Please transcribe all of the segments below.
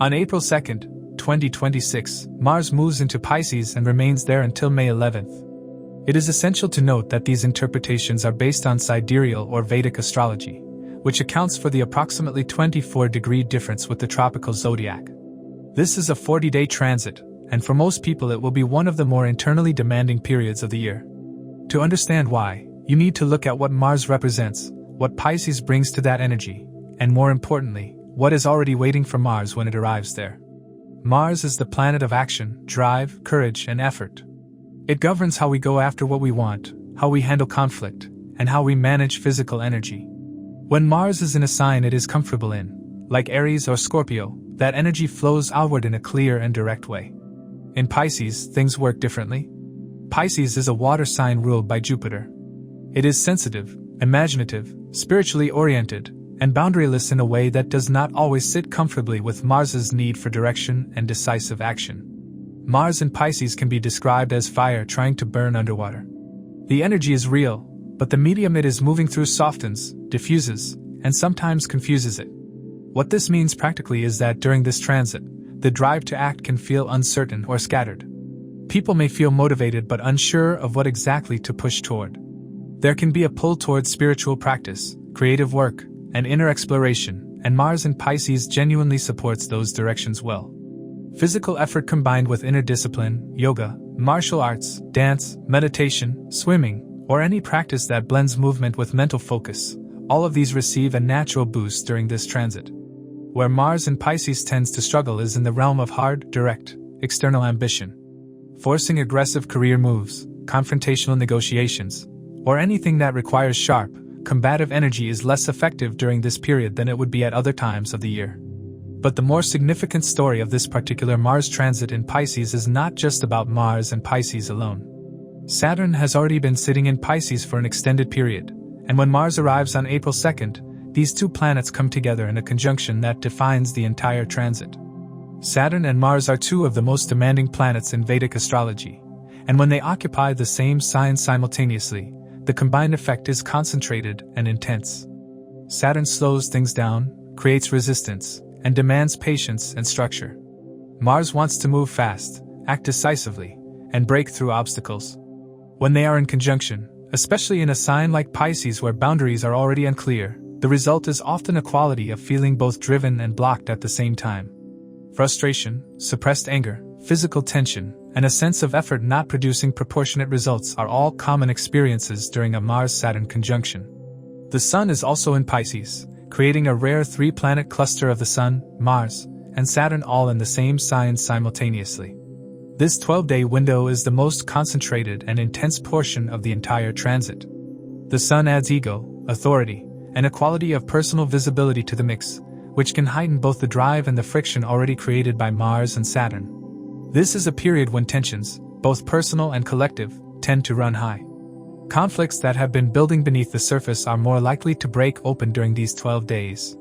On April 2nd, 2026, Mars moves into Pisces and remains there until May 11th. It is essential to note that these interpretations are based on Sidereal or Vedic Astrology, which accounts for the approximately 24-degree difference with the tropical zodiac. This is a 40-day transit, and for most people it will be one of the more internally demanding periods of the year. To understand why, you need to look at what Mars represents, what Pisces brings to that energy, and more importantly, what is already waiting for Mars when it arrives there. Mars is the planet of action, drive, courage, and effort. It governs how we go after what we want, how we handle conflict, and how we manage physical energy. When Mars is in a sign it is comfortable in, like Aries or Scorpio, that energy flows outward in a clear and direct way. In Pisces, things work differently. Pisces is a water sign ruled by Jupiter. It is sensitive, imaginative, spiritually oriented, and boundaryless in a way that does not always sit comfortably with Mars's need for direction and decisive action. Mars in Pisces can be described as fire trying to burn underwater. The energy is real, but the medium it is moving through softens, diffuses, and sometimes confuses it. What this means practically is that during this transit, the drive to act can feel uncertain or scattered. People may feel motivated but unsure of what exactly to push toward. There can be a pull towards spiritual practice, creative work, and inner exploration, and Mars in Pisces genuinely supports those directions well. Physical effort combined with inner discipline, yoga, martial arts, dance, meditation, swimming, or any practice that blends movement with mental focus, all of these receive a natural boost during this transit. Where Mars in Pisces tends to struggle is in the realm of hard, direct, external ambition. Forcing aggressive career moves, confrontational negotiations, or anything that requires sharp, combative energy is less effective during this period than it would be at other times of the year. But the more significant story of this particular Mars transit in Pisces is not just about Mars and Pisces alone. Saturn has already been sitting in Pisces for an extended period, and when Mars arrives on April 2nd, these two planets come together in a conjunction that defines the entire transit. Saturn and Mars are two of the most demanding planets in Vedic astrology, and when they occupy the same sign simultaneously, the combined effect is concentrated and intense. Saturn slows things down, creates resistance, and demands patience and structure. Mars wants to move fast, act decisively, and break through obstacles. When they are in conjunction, especially in a sign like Pisces where boundaries are already unclear, the result is often a quality of feeling both driven and blocked at the same time. Frustration, suppressed anger, physical tension, and a sense of effort not producing proportionate results are all common experiences during a Mars-Saturn conjunction. The Sun is also in Pisces, creating a rare three-planet cluster of the Sun, Mars, and Saturn all in the same sign simultaneously. This 12-day window is the most concentrated and intense portion of the entire transit. The Sun adds ego, authority, and a quality of personal visibility to the mix, which can heighten both the drive and the friction already created by Mars and Saturn. This is a period when tensions, both personal and collective, tend to run high. Conflicts that have been building beneath the surface are more likely to break open during these 12 days.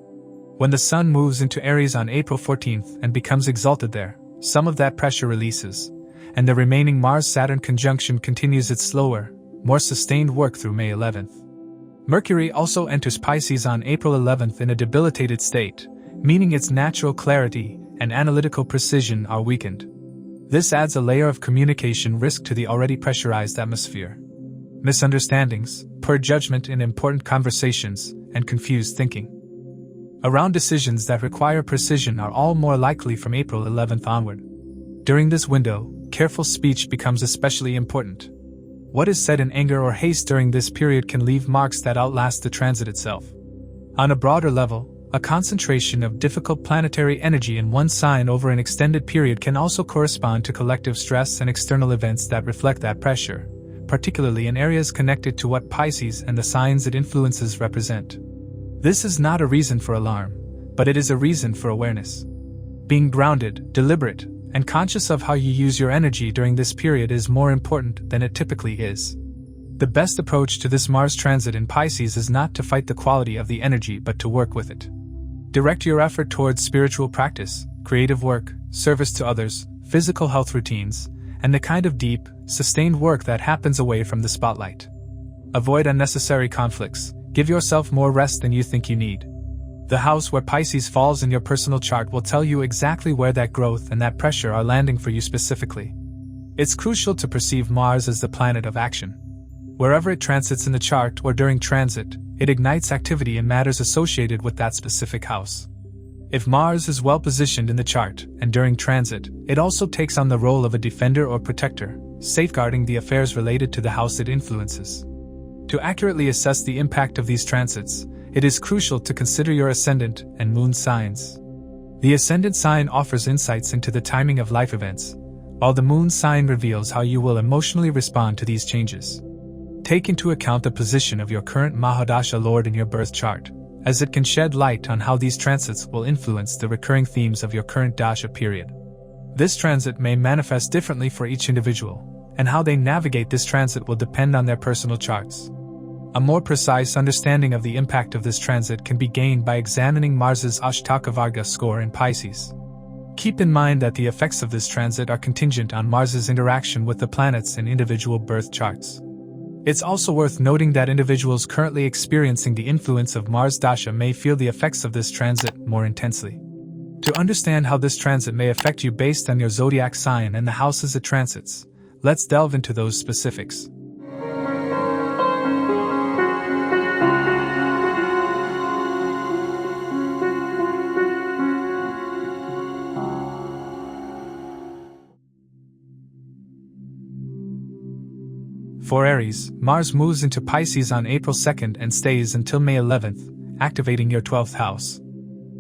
When the Sun moves into Aries on April 14th and becomes exalted there, some of that pressure releases, and the remaining Mars-Saturn conjunction continues its slower, more sustained work through May 11th. Mercury also enters Pisces on April 11th in a debilitated state, meaning its natural clarity and analytical precision are weakened. This adds a layer of communication risk to the already pressurized atmosphere. Misunderstandings, poor judgment in important conversations, and confused thinking around decisions that require precision are all more likely from April 11th onward. During this window, careful speech becomes especially important. What is said in anger or haste during this period can leave marks that outlast the transit itself. On a broader level, a concentration of difficult planetary energy in one sign over an extended period can also correspond to collective stress and external events that reflect that pressure, particularly in areas connected to what Pisces and the signs it influences represent. This is not a reason for alarm, but it is a reason for awareness. Being grounded, deliberate, and conscious of how you use your energy during this period is more important than it typically is. The best approach to this Mars transit in Pisces is not to fight the quality of the energy but to work with it. Direct your effort towards spiritual practice, creative work, service to others, physical health routines, and the kind of deep, sustained work that happens away from the spotlight. Avoid unnecessary conflicts, give yourself more rest than you think you need. The house where Pisces falls in your personal chart will tell you exactly where that growth and that pressure are landing for you specifically. It's crucial to perceive Mars as the planet of action. Wherever it transits in the chart or during transit, it ignites activity in matters associated with that specific house. If Mars is well positioned in the chart and during transit, it also takes on the role of a defender or protector, safeguarding the affairs related to the house it influences. To accurately assess the impact of these transits, it is crucial to consider your ascendant and moon signs. The ascendant sign offers insights into the timing of life events, while the moon sign reveals how you will emotionally respond to these changes. Take into account the position of your current Mahadasha Lord in your birth chart, as it can shed light on how these transits will influence the recurring themes of your current Dasha period. This transit may manifest differently for each individual, and how they navigate this transit will depend on their personal charts. A more precise understanding of the impact of this transit can be gained by examining Mars's Ashtaka score in Pisces. Keep in mind that the effects of this transit are contingent on Mars's interaction with the planets in individual birth charts. It's also worth noting that individuals currently experiencing the influence of Mars Dasha may feel the effects of this transit more intensely. To understand how this transit may affect you based on your zodiac sign and the houses it transits, let's delve into those specifics. For Aries, Mars moves into Pisces on April 2nd and stays until May 11th, activating your 12th house.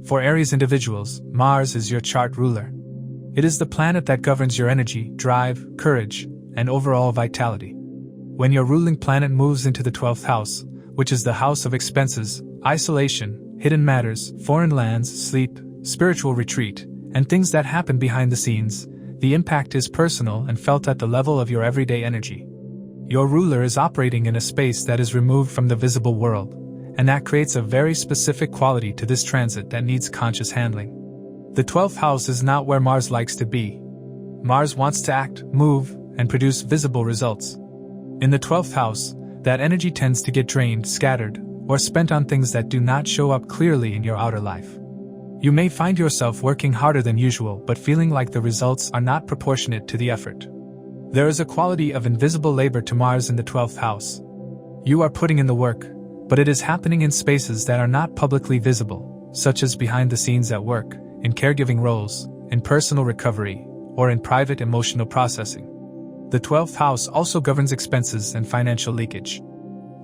For Aries individuals, Mars is your chart ruler. It is the planet that governs your energy, drive, courage, and overall vitality. When your ruling planet moves into the 12th house, which is the house of expenses, isolation, hidden matters, foreign lands, sleep, spiritual retreat, and things that happen behind the scenes, the impact is personal and felt at the level of your everyday energy. Your ruler is operating in a space that is removed from the visible world, and that creates a very specific quality to this transit that needs conscious handling. The 12th house is not where Mars likes to be. Mars wants to act, move, and produce visible results. In the 12th house, that energy tends to get drained, scattered, or spent on things that do not show up clearly in your outer life. You may find yourself working harder than usual but feeling like the results are not proportionate to the effort. There is a quality of invisible labor to Mars in the 12th house. You are putting in the work, but it is happening in spaces that are not publicly visible, such as behind the scenes at work, in caregiving roles, in personal recovery, or in private emotional processing. The 12th house also governs expenses and financial leakage.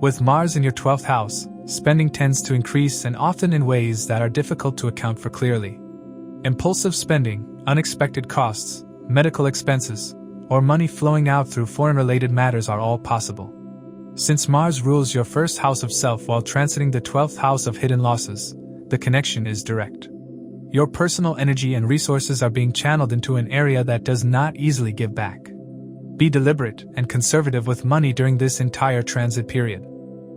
With Mars in your 12th house, spending tends to increase and often in ways that are difficult to account for clearly. Impulsive spending, unexpected costs, medical expenses, or money flowing out through foreign-related matters are all possible. Since Mars rules your first house of self while transiting the 12th house of hidden losses, the connection is direct. Your personal energy and resources are being channeled into an area that does not easily give back. Be deliberate and conservative with money during this entire transit period.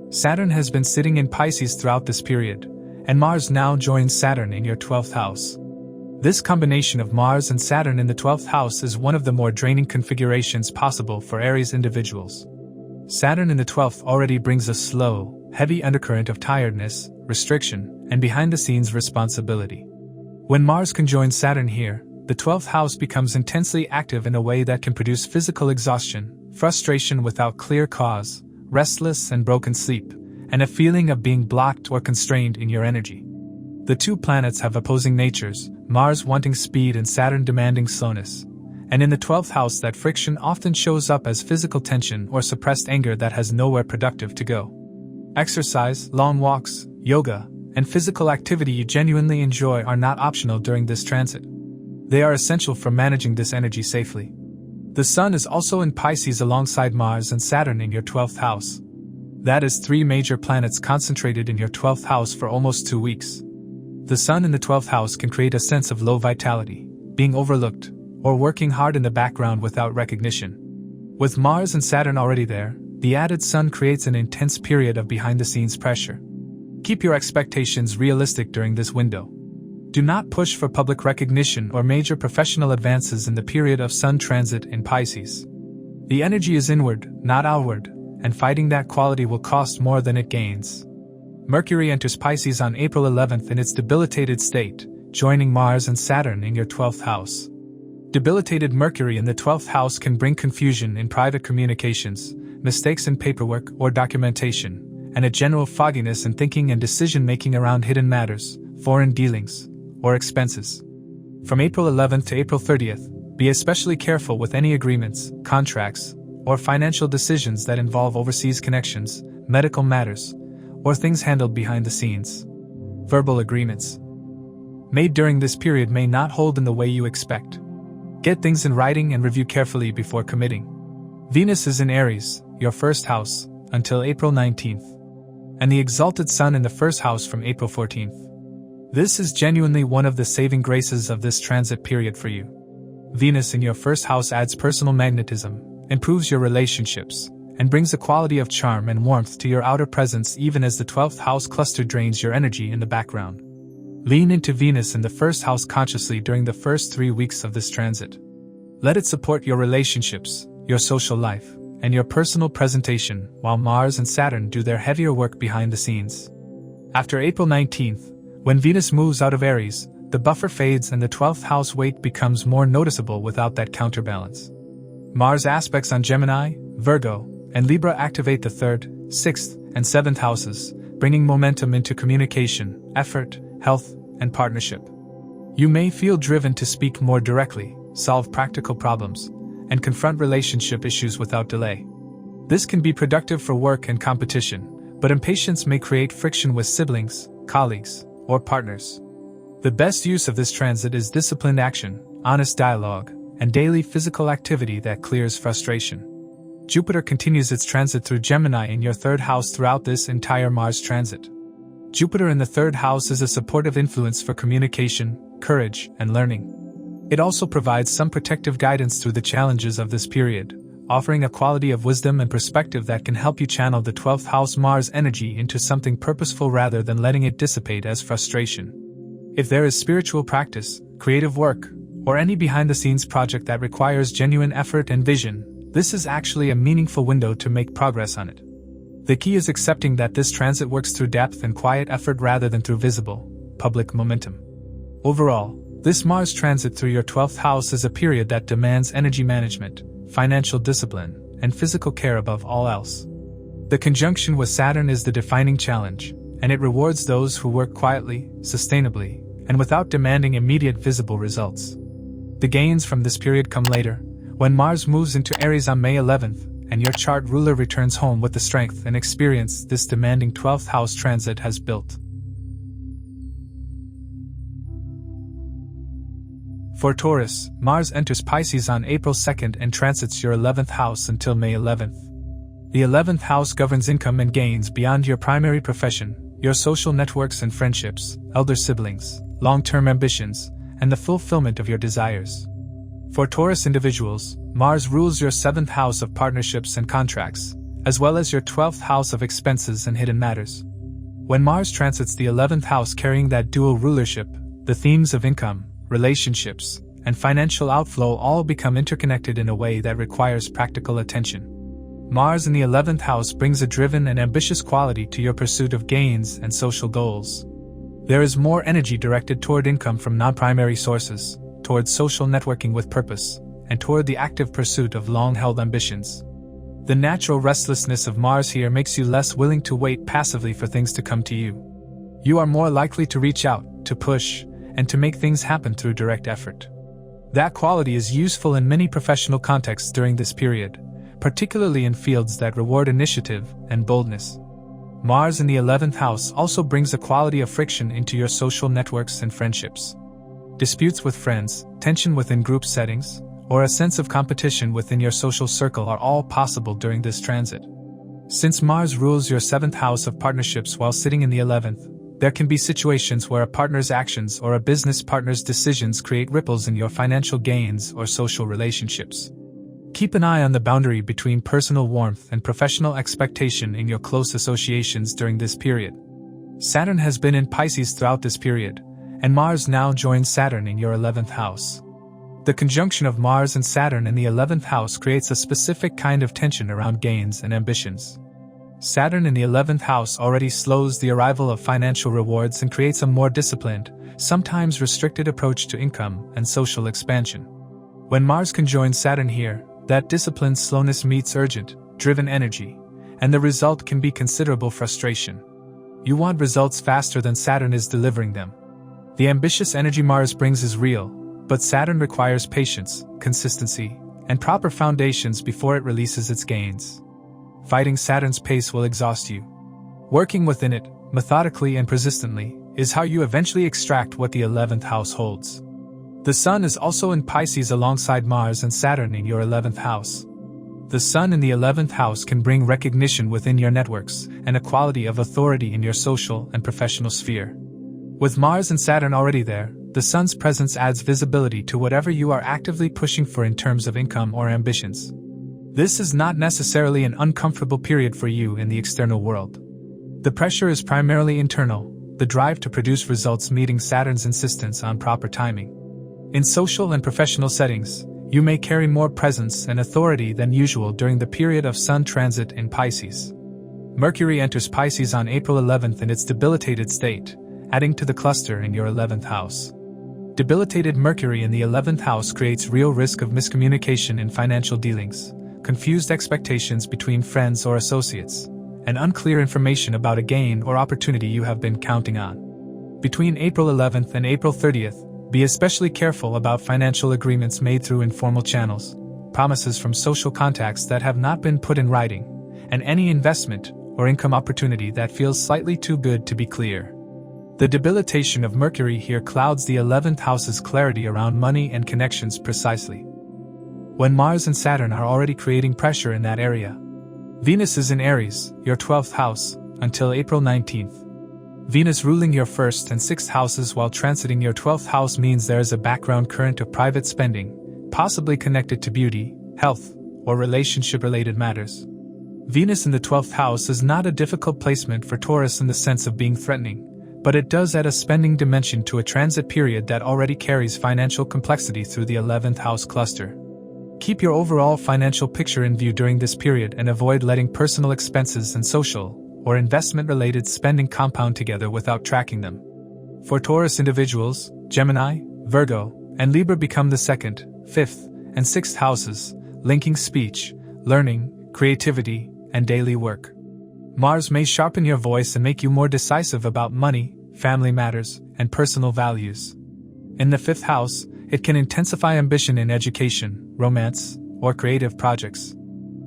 Saturn has been sitting in Pisces throughout this period, and Mars now joins Saturn in your 12th house. This combination of Mars and Saturn in the 12th house is one of the more draining configurations possible for Aries individuals. Saturn in the 12th already brings a slow, heavy undercurrent of tiredness, restriction, and behind-the-scenes responsibility. When Mars conjoins Saturn here, the 12th house becomes intensely active in a way that can produce physical exhaustion, frustration without clear cause, restless and broken sleep, and a feeling of being blocked or constrained in your energy. The two planets have opposing natures, Mars wanting speed and Saturn demanding slowness. And in the 12th house that friction often shows up as physical tension or suppressed anger that has nowhere productive to go. Exercise, long walks, yoga, and physical activity you genuinely enjoy are not optional during this transit. They are essential for managing this energy safely. The Sun is also in Pisces alongside Mars and Saturn in your 12th house. That is 3 major planets concentrated in your 12th house for almost 2 weeks. The Sun in the 12th house can create a sense of low vitality, being overlooked, or working hard in the background without recognition. With Mars and Saturn already there, the added Sun creates an intense period of behind-the-scenes pressure. Keep your expectations realistic during this window. Do not push for public recognition or major professional advances in the period of Sun transit in Pisces. The energy is inward, not outward, and fighting that quality will cost more than it gains. Mercury enters Pisces on April 11th in its debilitated state, joining Mars and Saturn in your 12th house. Debilitated Mercury in the 12th house can bring confusion in private communications, mistakes in paperwork or documentation, and a general fogginess in thinking and decision-making around hidden matters, foreign dealings, or expenses. From April 11th to April 30th, be especially careful with any agreements, contracts, or financial decisions that involve overseas connections, medical matters, or things handled behind the scenes. Verbal agreements made during this period may not hold in the way you expect. Get things in writing and review carefully before committing. Venus is in Aries, your first house, until April 19th, and the exalted Sun in the first house from April 14th. This is genuinely one of the saving graces of this transit period for you. Venus in your first house adds personal magnetism, improves your relationships, and brings a quality of charm and warmth to your outer presence even as the 12th house cluster drains your energy in the background. Lean into Venus in the first house consciously during the first 3 weeks of this transit. Let it support your relationships, your social life, and your personal presentation while Mars and Saturn do their heavier work behind the scenes. After April 19th, when Venus moves out of Aries, the buffer fades and the 12th house weight becomes more noticeable without that counterbalance. Mars aspects on Gemini, Virgo, and Libra activate the 3rd, 6th, and 7th houses, bringing momentum into communication, effort, health, and partnership. You may feel driven to speak more directly, solve practical problems, and confront relationship issues without delay. This can be productive for work and competition, but impatience may create friction with siblings, colleagues, or partners. The best use of this transit is disciplined action, honest dialogue, and daily physical activity that clears frustration. Jupiter continues its transit through Gemini in your 3rd house throughout this entire Mars transit. Jupiter in the 3rd house is a supportive influence for communication, courage, and learning. It also provides some protective guidance through the challenges of this period, offering a quality of wisdom and perspective that can help you channel the 12th house Mars energy into something purposeful rather than letting it dissipate as frustration. If there is spiritual practice, creative work, or any behind-the-scenes project that requires genuine effort and vision, this is actually a meaningful window to make progress on it. The key is accepting that this transit works through depth and quiet effort rather than through visible, public momentum. Overall, this Mars transit through your 12th house is a period that demands energy management, financial discipline, and physical care above all else. The conjunction with Saturn is the defining challenge, and it rewards those who work quietly, sustainably, and without demanding immediate visible results. The gains from this period come later, when Mars moves into Aries on May 11th, and your chart ruler returns home with the strength and experience this demanding 12th house transit has built. For Taurus, Mars enters Pisces on April 2nd and transits your 11th house until May 11th. The 11th house governs income and gains beyond your primary profession, your social networks and friendships, elder siblings, long-term ambitions, and the fulfillment of your desires. For Taurus individuals, Mars rules your 7th house of partnerships and contracts, as well as your 12th house of expenses and hidden matters. When Mars transits the 11th house carrying that dual rulership, the themes of income, relationships, and financial outflow all become interconnected in a way that requires practical attention. Mars in the 11th house brings a driven and ambitious quality to your pursuit of gains and social goals. There is more energy directed toward income from non-primary sources, toward social networking with purpose, and toward the active pursuit of long-held ambitions. The natural restlessness of Mars here makes you less willing to wait passively for things to come to you. You are more likely to reach out, to push, and to make things happen through direct effort. That quality is useful in many professional contexts during this period, particularly in fields that reward initiative and boldness. Mars in the 11th house also brings a quality of friction into your social networks and friendships. Disputes with friends, tension within group settings, or a sense of competition within your social circle are all possible during this transit. Since Mars rules your 7th house of partnerships while sitting in the 11th, there can be situations where a partner's actions or a business partner's decisions create ripples in your financial gains or social relationships. Keep an eye on the boundary between personal warmth and professional expectation in your close associations during this period. Saturn has been in Pisces throughout this period, and Mars now joins Saturn in your 11th house. The conjunction of Mars and Saturn in the 11th house creates a specific kind of tension around gains and ambitions. Saturn in the 11th house already slows the arrival of financial rewards and creates a more disciplined, sometimes restricted approach to income and social expansion. When Mars conjoins Saturn here, that disciplined slowness meets urgent, driven energy, and the result can be considerable frustration. You want results faster than Saturn is delivering them. The ambitious energy Mars brings is real, but Saturn requires patience, consistency, and proper foundations before it releases its gains. Fighting Saturn's pace will exhaust you. Working within it, methodically and persistently, is how you eventually extract what the 11th house holds. The Sun is also in Pisces alongside Mars and Saturn in your 11th house. The Sun in the 11th house can bring recognition within your networks and a quality of authority in your social and professional sphere. With Mars and Saturn already there, the Sun's presence adds visibility to whatever you are actively pushing for in terms of income or ambitions. This is not necessarily an uncomfortable period for you in the external world. The pressure is primarily internal, the drive to produce results meeting Saturn's insistence on proper timing. In social and professional settings, you may carry more presence and authority than usual during the period of Sun transit in Pisces. Mercury enters Pisces on April 11th in its debilitated state, adding to the cluster in your 11th house. Debilitated Mercury in the 11th house creates real risk of miscommunication in financial dealings, confused expectations between friends or associates, and unclear information about a gain or opportunity you have been counting on. Between April 11th and April 30th, be especially careful about financial agreements made through informal channels, promises from social contacts that have not been put in writing, and any investment or income opportunity that feels slightly too good to be clear. The debilitation of Mercury here clouds the 11th house's clarity around money and connections precisely. When Mars and Saturn are already creating pressure in that area. Venus is in Aries, your 12th house, until April 19th. Venus ruling your 1st and 6th houses while transiting your 12th house means there is a background current of private spending, possibly connected to beauty, health, or relationship-related matters. Venus in the 12th house is not a difficult placement for Taurus in the sense of being threatening, but it does add a spending dimension to a transit period that already carries financial complexity through the 11th house cluster. Keep your overall financial picture in view during this period and avoid letting personal expenses and social or investment-related spending compound together without tracking them. For Taurus individuals, Gemini, Virgo, and Libra become the 2nd, 5th, and 6th houses, linking speech, learning, creativity, and daily work. Mars may sharpen your voice and make you more decisive about money, family matters, and personal values. In the 5th house, it can intensify ambition in education, romance, or creative projects.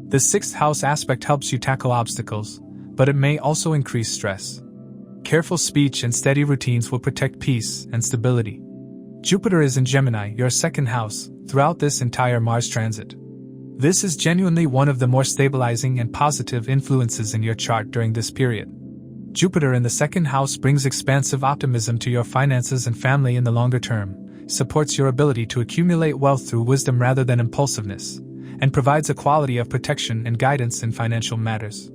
The 6th house aspect helps you tackle obstacles, but it may also increase stress. Careful speech and steady routines will protect peace and stability. Jupiter is in Gemini, your 2nd house, throughout this entire Mars transit. This is genuinely one of the more stabilizing and positive influences in your chart during this period. Jupiter in the 2nd house brings expansive optimism to your finances and family in the longer term, supports your ability to accumulate wealth through wisdom rather than impulsiveness, and provides a quality of protection and guidance in financial matters.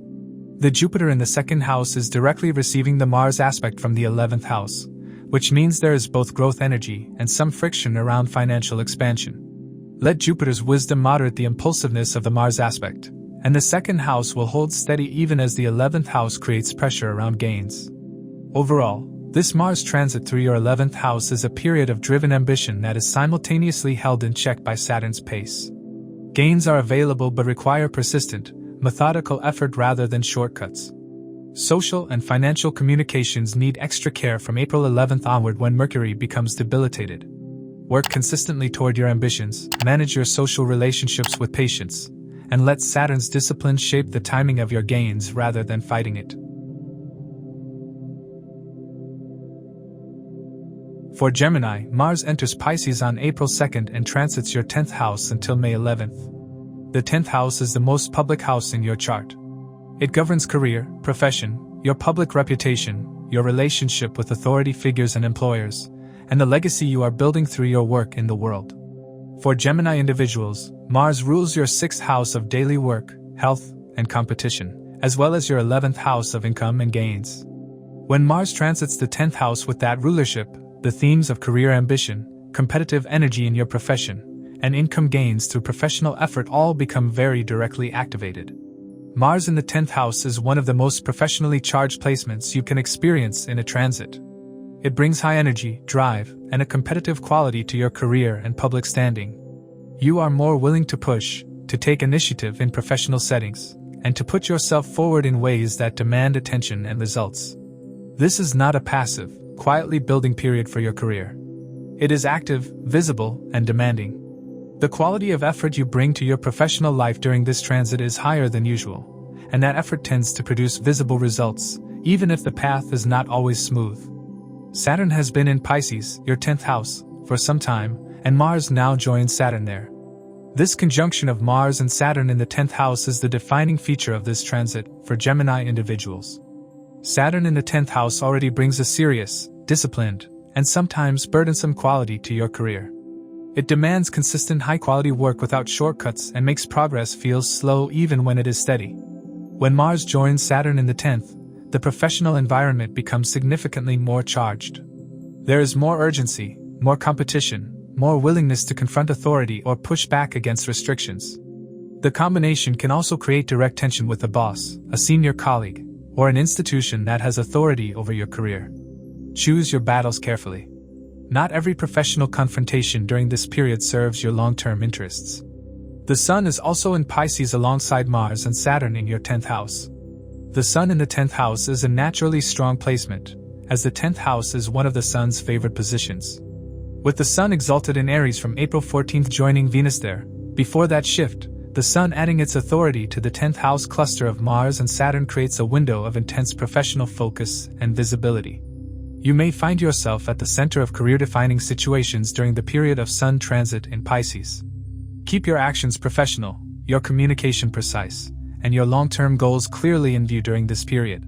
The Jupiter in the 2nd house is directly receiving the Mars aspect from the 11th house, which means there is both growth energy and some friction around financial expansion. Let Jupiter's wisdom moderate the impulsiveness of the Mars aspect, and the 2nd house will hold steady even as the 11th house creates pressure around gains. Overall, this Mars transit through your 11th house is a period of driven ambition that is simultaneously held in check by Saturn's pace. Gains are available but require persistent, methodical effort rather than shortcuts. Social and financial communications need extra care from April 11th onward when Mercury becomes debilitated. Work consistently toward your ambitions, manage your social relationships with patience, and let Saturn's discipline shape the timing of your gains rather than fighting it. For Gemini, Mars enters Pisces on April 2nd and transits your 10th house until May 11th. The 10th house is the most public house in your chart. It governs career, profession, your public reputation, your relationship with authority figures and employers, and the legacy you are building through your work in the world. For Gemini individuals, Mars rules your 6th house of daily work, health, and competition, as well as your 11th house of income and gains. When Mars transits the 10th house with that rulership, the themes of career ambition, competitive energy in your profession, and income gains through professional effort all become very directly activated. Mars in the 10th house is one of the most professionally charged placements you can experience in a transit. It brings high energy, drive, and a competitive quality to your career and public standing. You are more willing to push, to take initiative in professional settings, and to put yourself forward in ways that demand attention and results. This is not a passive, quietly building period for your career. It is active, visible, and demanding. The quality of effort you bring to your professional life during this transit is higher than usual, and that effort tends to produce visible results, even if the path is not always smooth. Saturn has been in Pisces, your 10th house, for some time, and Mars now joins Saturn there. This conjunction of Mars and Saturn in the 10th house is the defining feature of this transit for Gemini individuals. Saturn in the 10th house already brings a serious, disciplined, and sometimes burdensome quality to your career. It demands consistent high-quality work without shortcuts and makes progress feel slow even when it is steady. When Mars joins Saturn in the 10th, the professional environment becomes significantly more charged. There is more urgency, more competition, more willingness to confront authority or push back against restrictions. The combination can also create direct tension with a boss, a senior colleague, or an institution that has authority over your career. Choose your battles carefully. Not every professional confrontation during this period serves your long-term interests. The Sun is also in Pisces alongside Mars and Saturn in your 10th house. The Sun in the 10th house is a naturally strong placement, as the 10th house is one of the Sun's favored positions. With the Sun exalted in Aries from April 14th joining Venus there, before that shift, the Sun adding its authority to the 10th house cluster of Mars and Saturn creates a window of intense professional focus and visibility. You may find yourself at the center of career-defining situations during the period of Sun transit in Pisces. Keep your actions professional, your communication precise, and your long-term goals clearly in view during this period.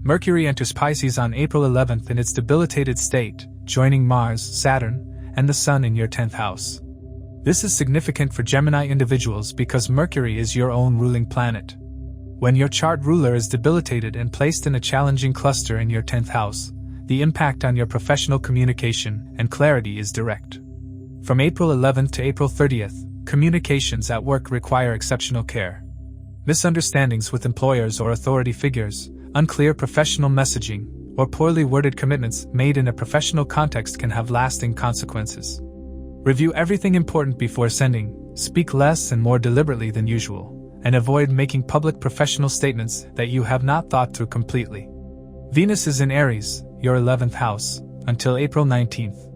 Mercury enters Pisces on April 11th in its debilitated state, joining Mars, Saturn, and the Sun in your 10th house. This is significant for Gemini individuals because Mercury is your own ruling planet. When your chart ruler is debilitated and placed in a challenging cluster in your 10th house, the impact on your professional communication and clarity is direct. From April 11th to April 30th, communications at work require exceptional care. Misunderstandings with employers or authority figures, unclear professional messaging, or poorly worded commitments made in a professional context can have lasting consequences. Review everything important before sending, speak less and more deliberately than usual, and avoid making public professional statements that you have not thought through completely. Venus is in Aries, your 11th house, until April 19th.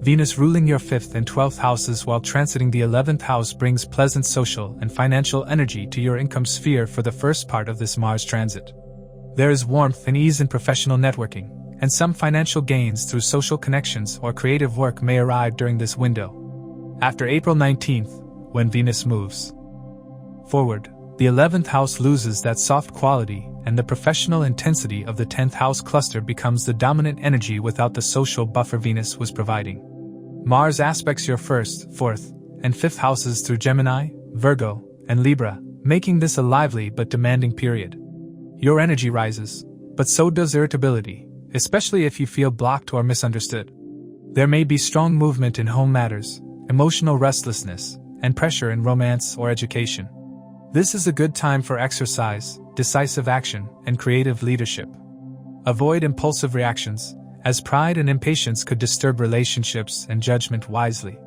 Venus ruling your 5th and 12th houses while transiting the 11th house brings pleasant social and financial energy to your income sphere for the first part of this Mars transit. There is warmth and ease in professional networking, and some financial gains through social connections or creative work may arrive during this window. After April 19th, when Venus moves forward, the 11th house loses that soft quality and the professional intensity of the 10th house cluster becomes the dominant energy without the social buffer Venus was providing. Mars aspects your 1st, 4th, and 5th houses through Gemini, Virgo, and Libra, making this a lively but demanding period. Your energy rises, but so does irritability, especially if you feel blocked or misunderstood. There may be strong movement in home matters, emotional restlessness, and pressure in romance or education. This is a good time for exercise, decisive action, and creative leadership. Avoid impulsive reactions, as pride and impatience could disturb relationships and judgment wisely.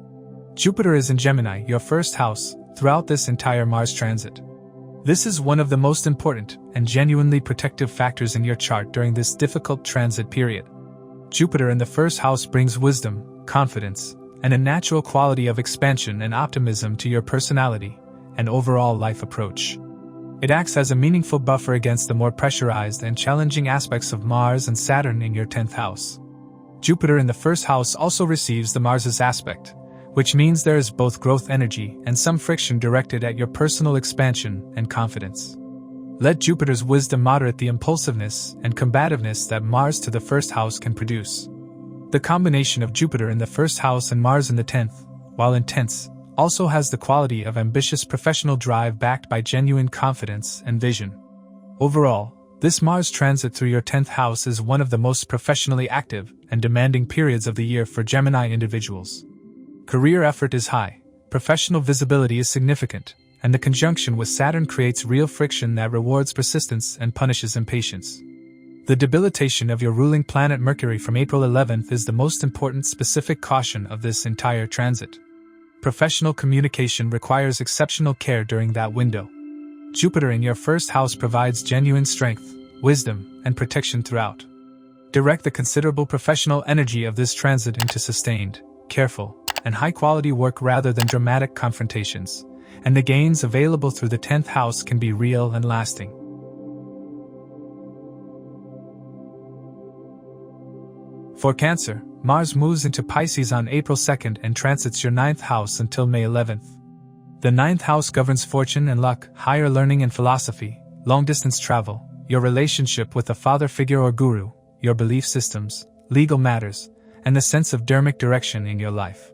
Jupiter is in Gemini, your 1st house, throughout this entire Mars transit. This is one of the most important and genuinely protective factors in your chart during this difficult transit period. Jupiter in the 1st house brings wisdom, confidence, and a natural quality of expansion and optimism to your personality and overall life approach. It acts as a meaningful buffer against the more pressurized and challenging aspects of Mars and Saturn in your 10th house. Jupiter in the 1st house also receives the Mars's aspect, which means there is both growth energy and some friction directed at your personal expansion and confidence. Let Jupiter's wisdom moderate the impulsiveness and combativeness that Mars to the 1st house can produce. The combination of Jupiter in the 1st house and Mars in the 10th, while intense, also has the quality of ambitious professional drive backed by genuine confidence and vision. Overall, this Mars transit through your 10th house is one of the most professionally active and demanding periods of the year for Gemini individuals. Career effort is high, professional visibility is significant, and the conjunction with Saturn creates real friction that rewards persistence and punishes impatience. The debilitation of your ruling planet Mercury from April 11th is the most important specific caution of this entire transit. Professional communication requires exceptional care during that window. Jupiter in your first house provides genuine strength, wisdom, and protection throughout. Direct the considerable professional energy of this transit into sustained, careful, and high-quality work rather than dramatic confrontations, and the gains available through the 10th house can be real and lasting. For Cancer, Mars moves into Pisces on April 2nd and transits your 9th house until May 11th. The 9th house governs fortune and luck, higher learning and philosophy, long-distance travel, your relationship with a father figure or guru, your belief systems, legal matters, and the sense of dharmic direction in your life.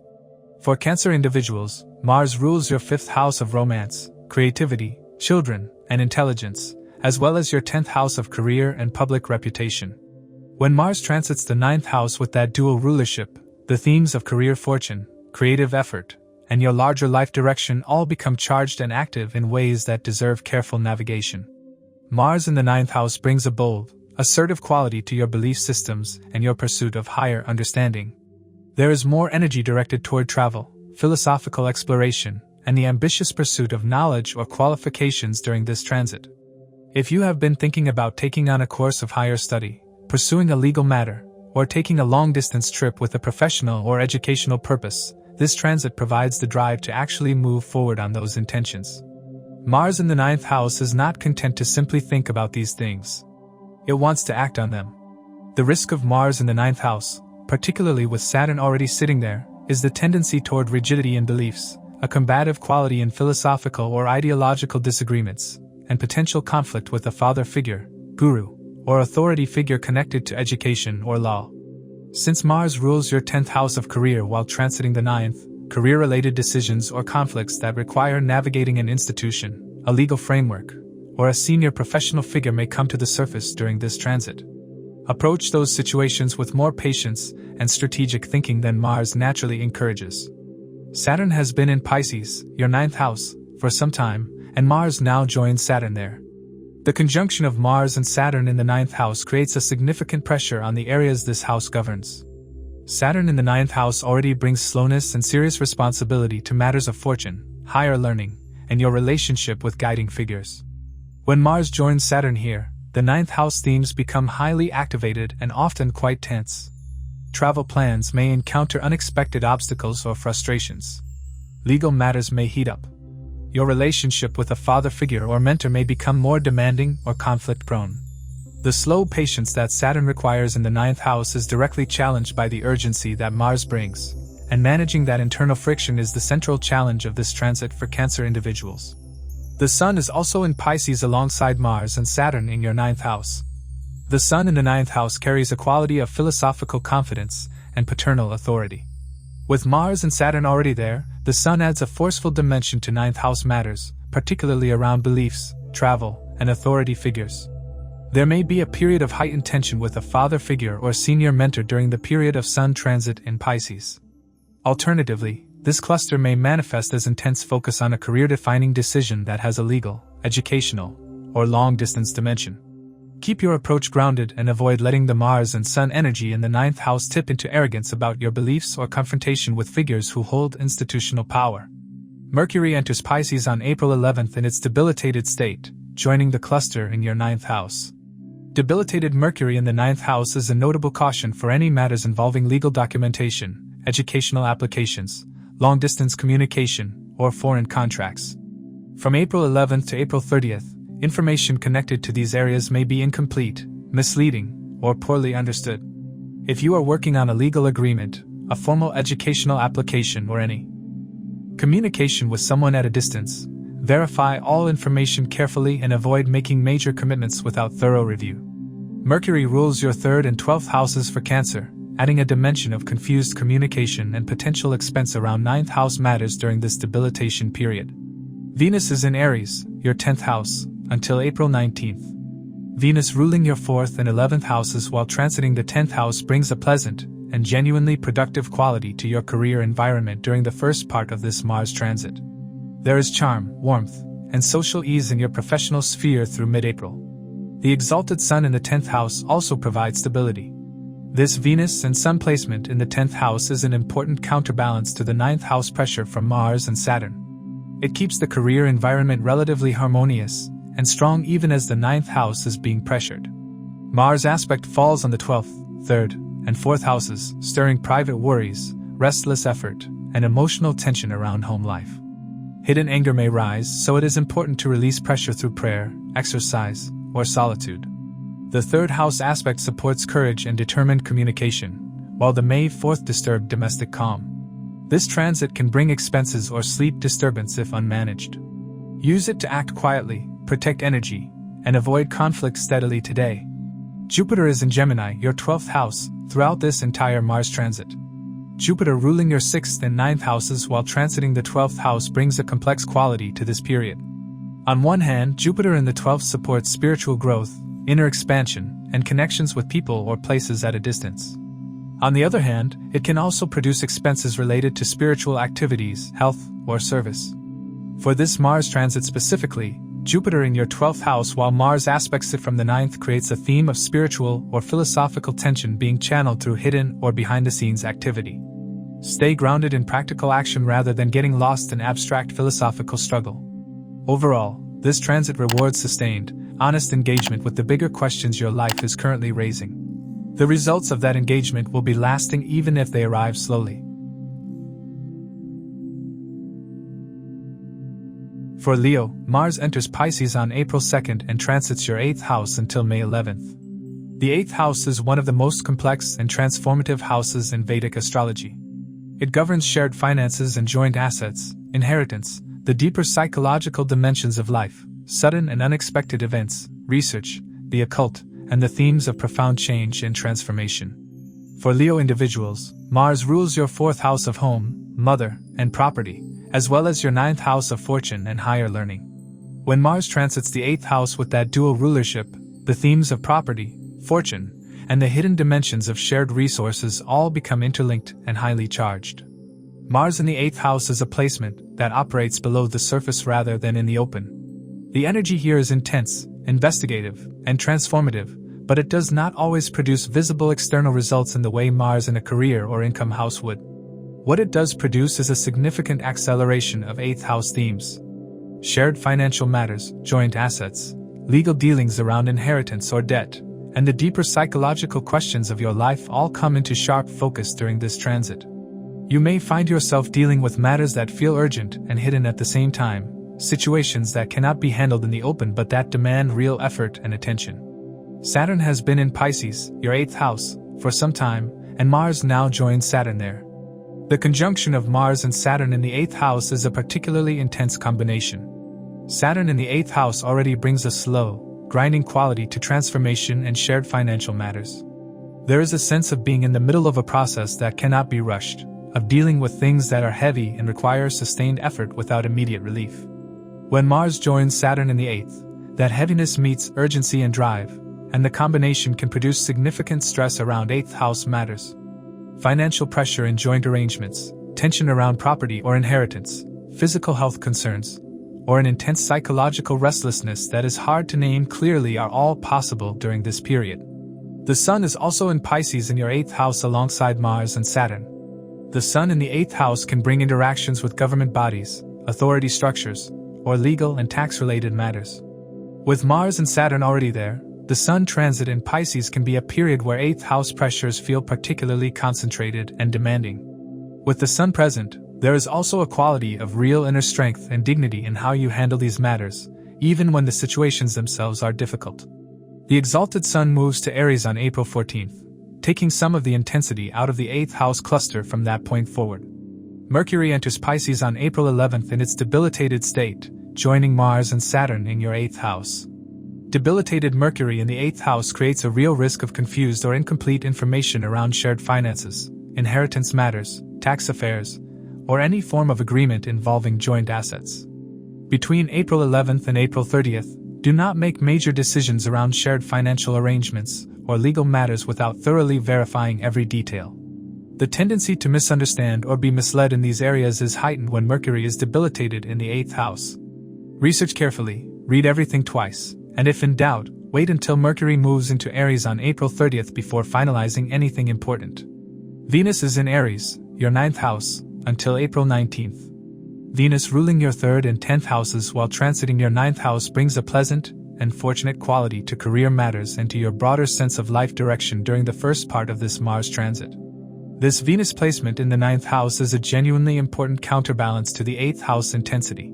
For Cancer individuals, Mars rules your 5th house of romance, creativity, children, and intelligence, as well as your 10th house of career and public reputation. When Mars transits the 9th house with that dual rulership, the themes of career fortune, creative effort, and your larger life direction all become charged and active in ways that deserve careful navigation. Mars in the 9th house brings a bold, assertive quality to your belief systems and your pursuit of higher understanding. There is more energy directed toward travel, philosophical exploration, and the ambitious pursuit of knowledge or qualifications during this transit. If you have been thinking about taking on a course of higher study, pursuing a legal matter, or taking a long-distance trip with a professional or educational purpose, this transit provides the drive to actually move forward on those intentions. Mars in the 9th house is not content to simply think about these things. It wants to act on them. The risk of Mars in the 9th house, particularly with Saturn already sitting there, is the tendency toward rigidity in beliefs, a combative quality in philosophical or ideological disagreements, and potential conflict with a father figure, guru, or authority figure connected to education or law. Since Mars rules your 10th house of career while transiting the 9th, career-related decisions or conflicts that require navigating an institution, a legal framework, or a senior professional figure may come to the surface during this transit. Approach those situations with more patience and strategic thinking than Mars naturally encourages. Saturn has been in Pisces, your 9th house, for some time, and Mars now joins Saturn there. The conjunction of Mars and Saturn in the 9th house creates a significant pressure on the areas this house governs. Saturn in the 9th house already brings slowness and serious responsibility to matters of fortune, higher learning, and your relationship with guiding figures. When Mars joins Saturn here, the 9th house themes become highly activated and often quite tense. Travel plans may encounter unexpected obstacles or frustrations. Legal matters may heat up. Your relationship with a father figure or mentor may become more demanding or conflict-prone. The slow patience that Saturn requires in the 9th house is directly challenged by the urgency that Mars brings, and managing that internal friction is the central challenge of this transit for Cancer individuals. The Sun is also in Pisces alongside Mars and Saturn in your 9th house. The Sun in the 9th house carries a quality of philosophical confidence and paternal authority. With Mars and Saturn already there, the Sun adds a forceful dimension to 9th house matters, particularly around beliefs, travel, and authority figures. There may be a period of heightened tension with a father figure or senior mentor during the period of Sun transit in Pisces. Alternatively, this cluster may manifest as intense focus on a career-defining decision that has a legal, educational, or long-distance dimension. Keep your approach grounded and avoid letting the Mars and Sun energy in the 9th house tip into arrogance about your beliefs or confrontation with figures who hold institutional power. Mercury enters Pisces on April 11th in its debilitated state, joining the cluster in your 9th house. Debilitated Mercury in the 9th house is a notable caution for any matters involving legal documentation, educational applications, long-distance communication, or foreign contracts. From April 11th to April 30th, information connected to these areas may be incomplete, misleading, or poorly understood. If you are working on a legal agreement, a formal educational application, or any communication with someone at a distance, verify all information carefully and avoid making major commitments without thorough review. Mercury rules your 3rd and 12th houses for Cancer, adding a dimension of confused communication and potential expense around 9th house matters during this debilitation period. Venus is in Aries, your 10th house, until April 19th. Venus ruling your 4th and 11th houses while transiting the 10th house brings a pleasant and genuinely productive quality to your career environment during the first part of this Mars transit. There is charm, warmth, and social ease in your professional sphere through mid-April. The exalted Sun in the 10th house also provides stability. This Venus and Sun placement in the 10th house is an important counterbalance to the 9th house pressure from Mars and Saturn. It keeps the career environment relatively harmonious and strong even as the 9th house is being pressured. Mars aspect falls on the 12th, 3rd, and 4th houses, stirring private worries, restless effort, and emotional tension around home life. Hidden anger may rise, so it is important to release pressure through prayer, exercise, or solitude. The 3rd house aspect supports courage and determined communication, while the May 4th disturbed domestic calm. This transit can bring expenses or sleep disturbance if unmanaged. Use it to act quietly, protect energy, and avoid conflict steadily today. Jupiter is in Gemini, your 12th house, throughout this entire Mars transit. Jupiter ruling your 6th and 9th houses while transiting the 12th house brings a complex quality to this period. On one hand, Jupiter in the 12th supports spiritual growth, inner expansion, and connections with people or places at a distance. On the other hand, it can also produce expenses related to spiritual activities, health, or service. For this Mars transit specifically, Jupiter in your 12th house while Mars aspects it from the 9th creates a theme of spiritual or philosophical tension being channeled through hidden or behind-the-scenes activity. Stay grounded in practical action rather than getting lost in abstract philosophical struggle. Overall, this transit rewards sustained, honest engagement with the bigger questions your life is currently raising. The results of that engagement will be lasting even if they arrive slowly. For Leo, Mars enters Pisces on April 2nd and transits your 8th house until May 11th. The 8th house is one of the most complex and transformative houses in Vedic astrology. It governs shared finances and joint assets, inheritance, the deeper psychological dimensions of life, sudden and unexpected events, research, the occult, and the themes of profound change and transformation. For Leo individuals, Mars rules your 4th house of home, mother, and property, as well as your 9th house of fortune and higher learning. When Mars transits the 8th house with that dual rulership, the themes of property, fortune, and the hidden dimensions of shared resources all become interlinked and highly charged. Mars in the 8th house is a placement that operates below the surface rather than in the open. The energy here is intense, investigative, and transformative, but it does not always produce visible external results in the way Mars in a career or income house would. What it does produce is a significant acceleration of 8th house themes. Shared financial matters, joint assets, legal dealings around inheritance or debt, and the deeper psychological questions of your life all come into sharp focus during this transit. You may find yourself dealing with matters that feel urgent and hidden at the same time, situations that cannot be handled in the open but that demand real effort and attention. Saturn has been in Pisces, your 8th house, for some time, and Mars now joins Saturn there. The conjunction of Mars and Saturn in the 8th house is a particularly intense combination. Saturn in the 8th house already brings a slow, grinding quality to transformation and shared financial matters. There is a sense of being in the middle of a process that cannot be rushed, of dealing with things that are heavy and require sustained effort without immediate relief. When Mars joins Saturn in the 8th, that heaviness meets urgency and drive, and the combination can produce significant stress around 8th house matters. Financial pressure in joint arrangements, tension around property or inheritance, physical health concerns, or an intense psychological restlessness that is hard to name clearly are all possible during this period. The Sun is also in Pisces in your 8th house alongside Mars and Saturn. The Sun in the 8th house can bring interactions with government bodies, authority structures, or legal and tax-related matters. With Mars and Saturn already there, the Sun transit in Pisces can be a period where 8th house pressures feel particularly concentrated and demanding. With the Sun present, there is also a quality of real inner strength and dignity in how you handle these matters, even when the situations themselves are difficult. The exalted Sun moves to Aries on April 14th, taking some of the intensity out of the 8th house cluster from that point forward. Mercury enters Pisces on April 11th in its debilitated state, joining Mars and Saturn in your 8th house. Debilitated Mercury in the 8th house creates a real risk of confused or incomplete information around shared finances, inheritance matters, tax affairs, or any form of agreement involving joint assets. Between April 11th and April 30th, do not make major decisions around shared financial arrangements or legal matters without thoroughly verifying every detail. The tendency to misunderstand or be misled in these areas is heightened when Mercury is debilitated in the 8th house. Research carefully, read everything twice, and if in doubt, wait until Mercury moves into Aries on April 30th before finalizing anything important. Venus is in Aries, your 9th house, until April 19th. Venus ruling your 3rd and 10th houses while transiting your 9th house brings a pleasant and fortunate quality to career matters and to your broader sense of life direction during the first part of this Mars transit. This Venus placement in the 9th house is a genuinely important counterbalance to the 8th house intensity.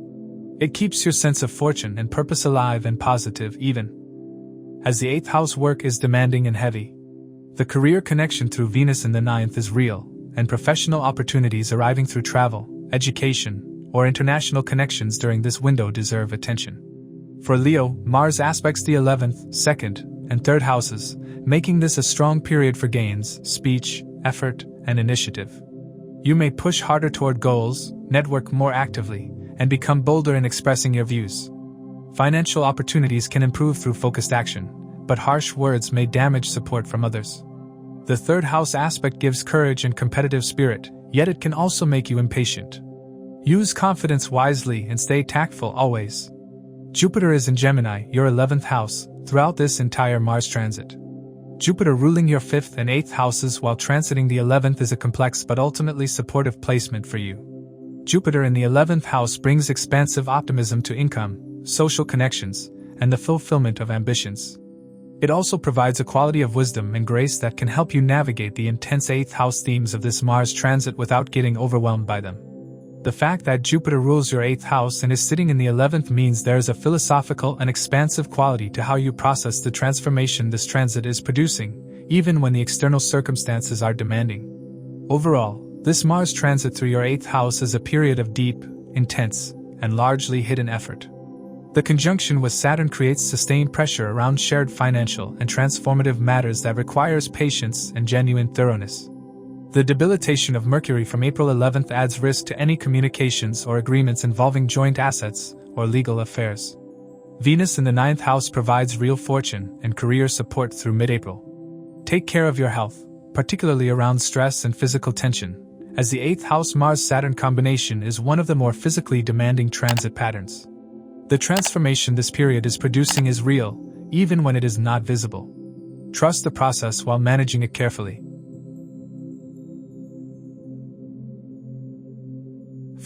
It keeps your sense of fortune and purpose alive and positive even as the 8th house work is demanding and heavy. The career connection through Venus in the 9th is real, and professional opportunities arriving through travel, education, or international connections during this window deserve attention. For Leo, Mars aspects the 11th, 2nd, and 3rd houses, making this a strong period for gains, speech, effort, and initiative. You may push harder toward goals, network more actively, and become bolder in expressing your views. Financial opportunities can improve through focused action, but harsh words may damage support from others. The 3rd house aspect gives courage and competitive spirit, yet it can also make you impatient. Use confidence wisely and stay tactful always. Jupiter is in Gemini, your 11th house, throughout this entire Mars transit. Jupiter ruling your 5th and 8th houses while transiting the 11th is a complex but ultimately supportive placement for you. Jupiter in the 11th house brings expansive optimism to income, social connections, and the fulfillment of ambitions. It also provides a quality of wisdom and grace that can help you navigate the intense 8th house themes of this Mars transit without getting overwhelmed by them. The fact that Jupiter rules your 8th house and is sitting in the 11th means there is a philosophical and expansive quality to how you process the transformation this transit is producing, even when the external circumstances are demanding. Overall, this Mars transit through your 8th house is a period of deep, intense, and largely hidden effort. The conjunction with Saturn creates sustained pressure around shared financial and transformative matters that requires patience and genuine thoroughness. The debilitation of Mercury from April 11th adds risk to any communications or agreements involving joint assets or legal affairs. Venus in the 9th house provides real fortune and career support through mid-April. Take care of your health, particularly around stress and physical tension, as the 8th house Mars-Saturn combination is one of the more physically demanding transit patterns. The transformation this period is producing is real, even when it is not visible. Trust the process while managing it carefully.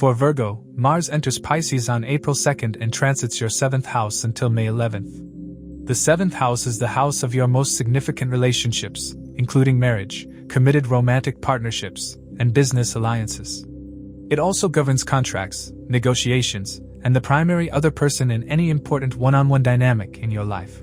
For Virgo, Mars enters Pisces on April 2nd and transits your 7th house until May 11th. The 7th house is the house of your most significant relationships, including marriage, committed romantic partnerships, and business alliances. It also governs contracts, negotiations, and the primary other person in any important one-on-one dynamic in your life.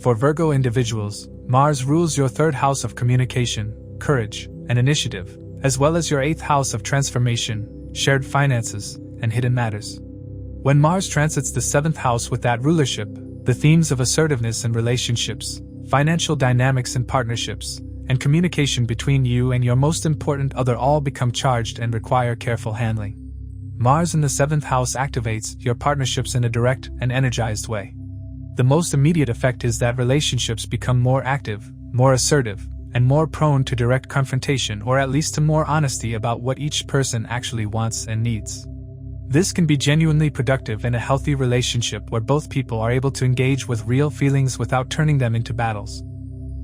For Virgo individuals, Mars rules your 3rd house of communication, courage, and initiative, as well as your 8th house of transformation, shared finances, and hidden matters. When Mars transits the 7th house with that rulership, the themes of assertiveness in relationships, financial dynamics in partnerships, and communication between you and your most important other all become charged and require careful handling. Mars in the 7th house activates your partnerships in a direct and energized way. The most immediate effect is that relationships become more active, more assertive, and more prone to direct confrontation or at least to more honesty about what each person actually wants and needs. This can be genuinely productive in a healthy relationship where both people are able to engage with real feelings without turning them into battles.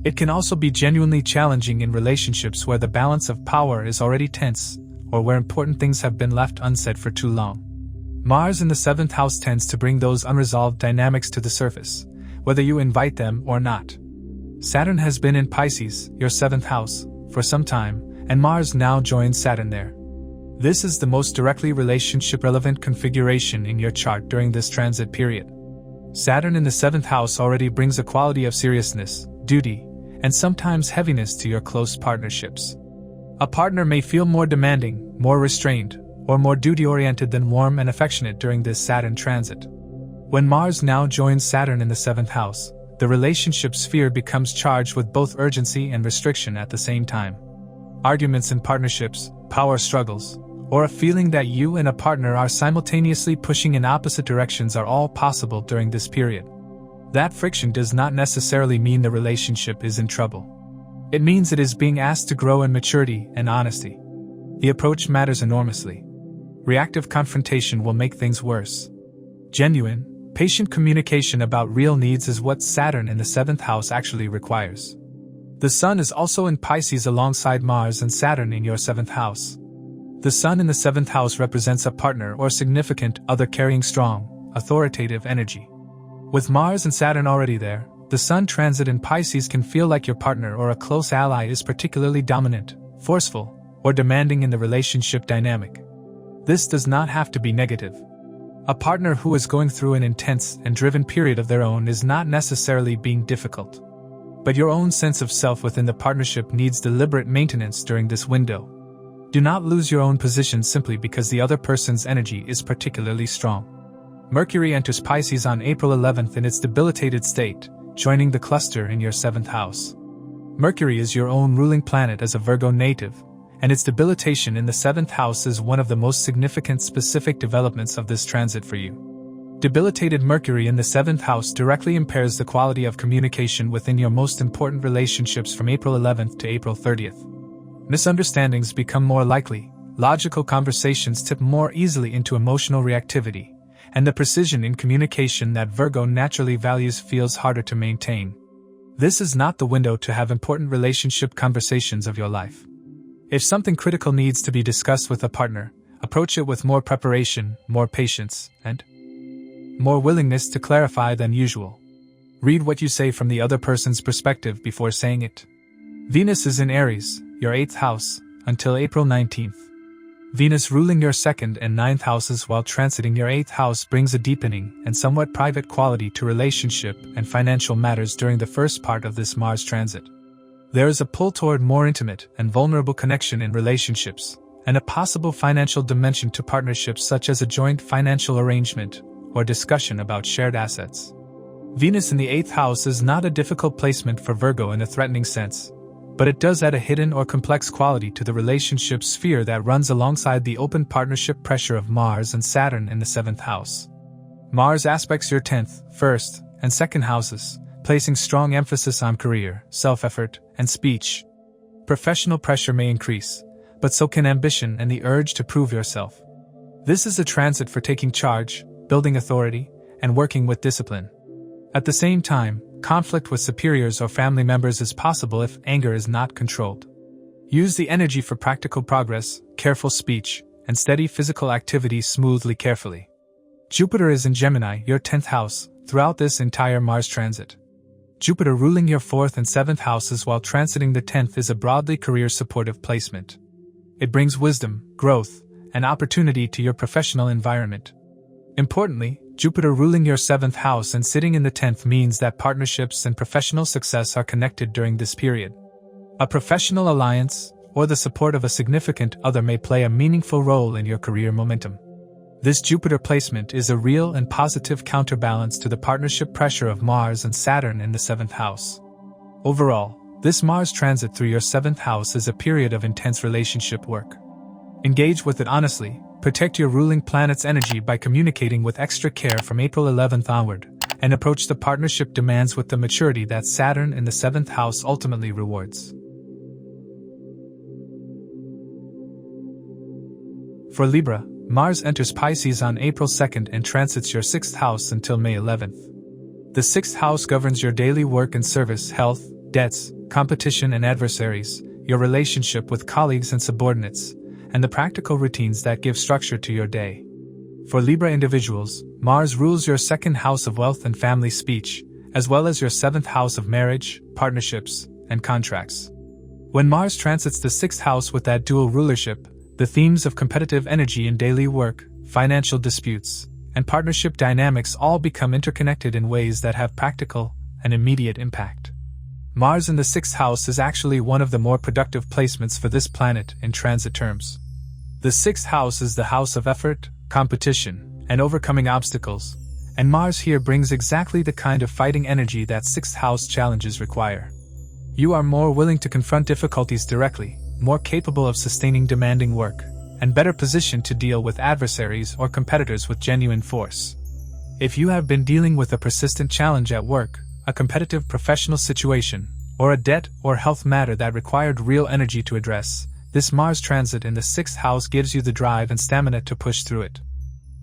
It can also be genuinely challenging in relationships where the balance of power is already tense, or where important things have been left unsaid for too long. Mars in the 7th house tends to bring those unresolved dynamics to the surface, whether you invite them or not. Saturn has been in Pisces, your 7th house, for some time, and Mars now joins Saturn there. This is the most directly relationship-relevant configuration in your chart during this transit period. Saturn in the 7th house already brings a quality of seriousness, duty, and sometimes heaviness to your close partnerships. A partner may feel more demanding, more restrained, or more duty-oriented than warm and affectionate during this Saturn transit. When Mars now joins Saturn in the 7th house, the relationship sphere becomes charged with both urgency and restriction at the same time. Arguments in partnerships, power struggles, or a feeling that you and a partner are simultaneously pushing in opposite directions are all possible during this period. That friction does not necessarily mean the relationship is in trouble. It means it is being asked to grow in maturity and honesty. The approach matters enormously. Reactive confrontation will make things worse. Genuine, patient communication about real needs is what Saturn in the 7th house actually requires. The Sun is also in Pisces alongside Mars and Saturn in your 7th house. The Sun in the 7th house represents a partner or significant other carrying strong, authoritative energy. With Mars and Saturn already there, the Sun transit in Pisces can feel like your partner or a close ally is particularly dominant, forceful, or demanding in the relationship dynamic. This does not have to be negative. A partner who is going through an intense and driven period of their own is not necessarily being difficult. But your own sense of self within the partnership needs deliberate maintenance during this window. Do not lose your own position simply because the other person's energy is particularly strong. Mercury enters Pisces on April 11th in its debilitated state, joining the cluster in your 7th house. Mercury is your own ruling planet as a Virgo native, and its debilitation in the 7th house is one of the most significant specific developments of this transit for you. Debilitated Mercury in the 7th house directly impairs the quality of communication within your most important relationships from April 11th to April 30th. Misunderstandings become more likely, logical conversations tip more easily into emotional reactivity, and the precision in communication that Virgo naturally values feels harder to maintain. This is not the window to have important relationship conversations of your life. If something critical needs to be discussed with a partner, approach it with more preparation, more patience, and more willingness to clarify than usual. Read what you say from the other person's perspective before saying it. Venus is in Aries, your 8th house, until April 19th. Venus ruling your 2nd and 9th houses while transiting your 8th house brings a deepening and somewhat private quality to relationship and financial matters during the first part of this Mars transit. There is a pull toward more intimate and vulnerable connection in relationships, and a possible financial dimension to partnerships such as a joint financial arrangement or discussion about shared assets. Venus in the 8th house is not a difficult placement for Virgo in a threatening sense, but it does add a hidden or complex quality to the relationship sphere that runs alongside the open partnership pressure of Mars and Saturn in the 7th house. Mars aspects your 10th, 1st, and 2nd houses, placing strong emphasis on career, self-effort, and speech. Professional pressure may increase, but so can ambition and the urge to prove yourself. This is a transit for taking charge, building authority, and working with discipline. At the same time, conflict with superiors or family members is possible if anger is not controlled. Use the energy for practical progress, careful speech, and steady physical activity smoothly carefully. Jupiter is in Gemini, your 10th house, throughout this entire Mars transit. Jupiter ruling your 4th and 7th houses while transiting the 10th is a broadly career-supportive placement. It brings wisdom, growth, and opportunity to your professional environment. Importantly, Jupiter ruling your 7th house and sitting in the 10th means that partnerships and professional success are connected during this period. A professional alliance, or the support of a significant other may play a meaningful role in your career momentum. This Jupiter placement is a real and positive counterbalance to the partnership pressure of Mars and Saturn in the 7th house. Overall, this Mars transit through your 7th house is a period of intense relationship work. Engage with it honestly, protect your ruling planet's energy by communicating with extra care from April 11th onward, and approach the partnership demands with the maturity that Saturn in the 7th house ultimately rewards. For Libra, Mars enters Pisces on April 2nd and transits your 6th house until May 11th. The 6th house governs your daily work and service, health, debts, competition and adversaries, your relationship with colleagues and subordinates, and the practical routines that give structure to your day. For Libra individuals, Mars rules your 2nd house of wealth and family speech, as well as your 7th house of marriage, partnerships, and contracts. When Mars transits the 6th house with that dual rulership, the themes of competitive energy in daily work, financial disputes, and partnership dynamics all become interconnected in ways that have practical and immediate impact. Mars in the 6th house is actually one of the more productive placements for this planet in transit terms. The 6th house is the house of effort, competition, and overcoming obstacles, and Mars here brings exactly the kind of fighting energy that 6th house challenges require. You are more willing to confront difficulties directly, more capable of sustaining demanding work, and better positioned to deal with adversaries or competitors with genuine force. If you have been dealing with a persistent challenge at work, a competitive professional situation, or a debt or health matter that required real energy to address, this Mars transit in the 6th house gives you the drive and stamina to push through it.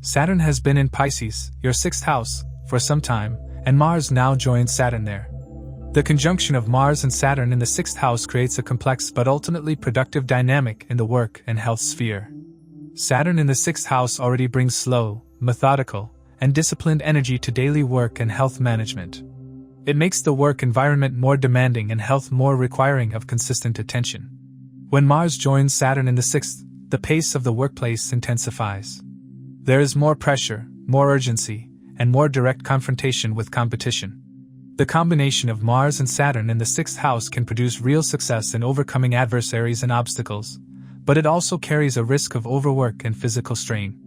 Saturn has been in Pisces, your 6th house, for some time, and Mars now joins Saturn there. The conjunction of Mars and Saturn in the 6th house creates a complex but ultimately productive dynamic in the work and health sphere. Saturn in the 6th house already brings slow, methodical, and disciplined energy to daily work and health management. It makes the work environment more demanding and health more requiring of consistent attention. When Mars joins Saturn in the 6th, the pace of the workplace intensifies. There is more pressure, more urgency, and more direct confrontation with competition. The combination of Mars and Saturn in the 6th house can produce real success in overcoming adversaries and obstacles, but it also carries a risk of overwork and physical strain.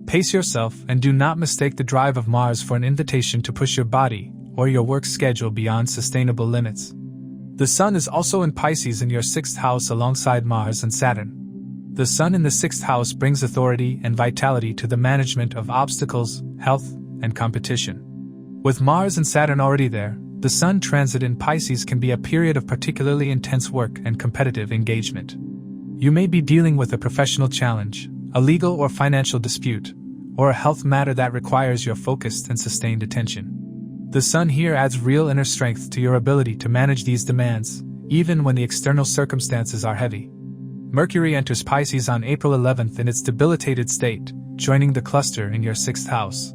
Pace yourself and do not mistake the drive of Mars for an invitation to push your body or your work schedule beyond sustainable limits. The Sun is also in Pisces in your 6th house alongside Mars and Saturn. The Sun in the 6th house brings authority and vitality to the management of obstacles, health, and competition. With Mars and Saturn already there, the Sun transit in Pisces can be a period of particularly intense work and competitive engagement. You may be dealing with a professional challenge, a legal or financial dispute, or a health matter that requires your focused and sustained attention. The Sun here adds real inner strength to your ability to manage these demands, even when the external circumstances are heavy. Mercury enters Pisces on April 11th in its debilitated state, joining the cluster in your 6th house.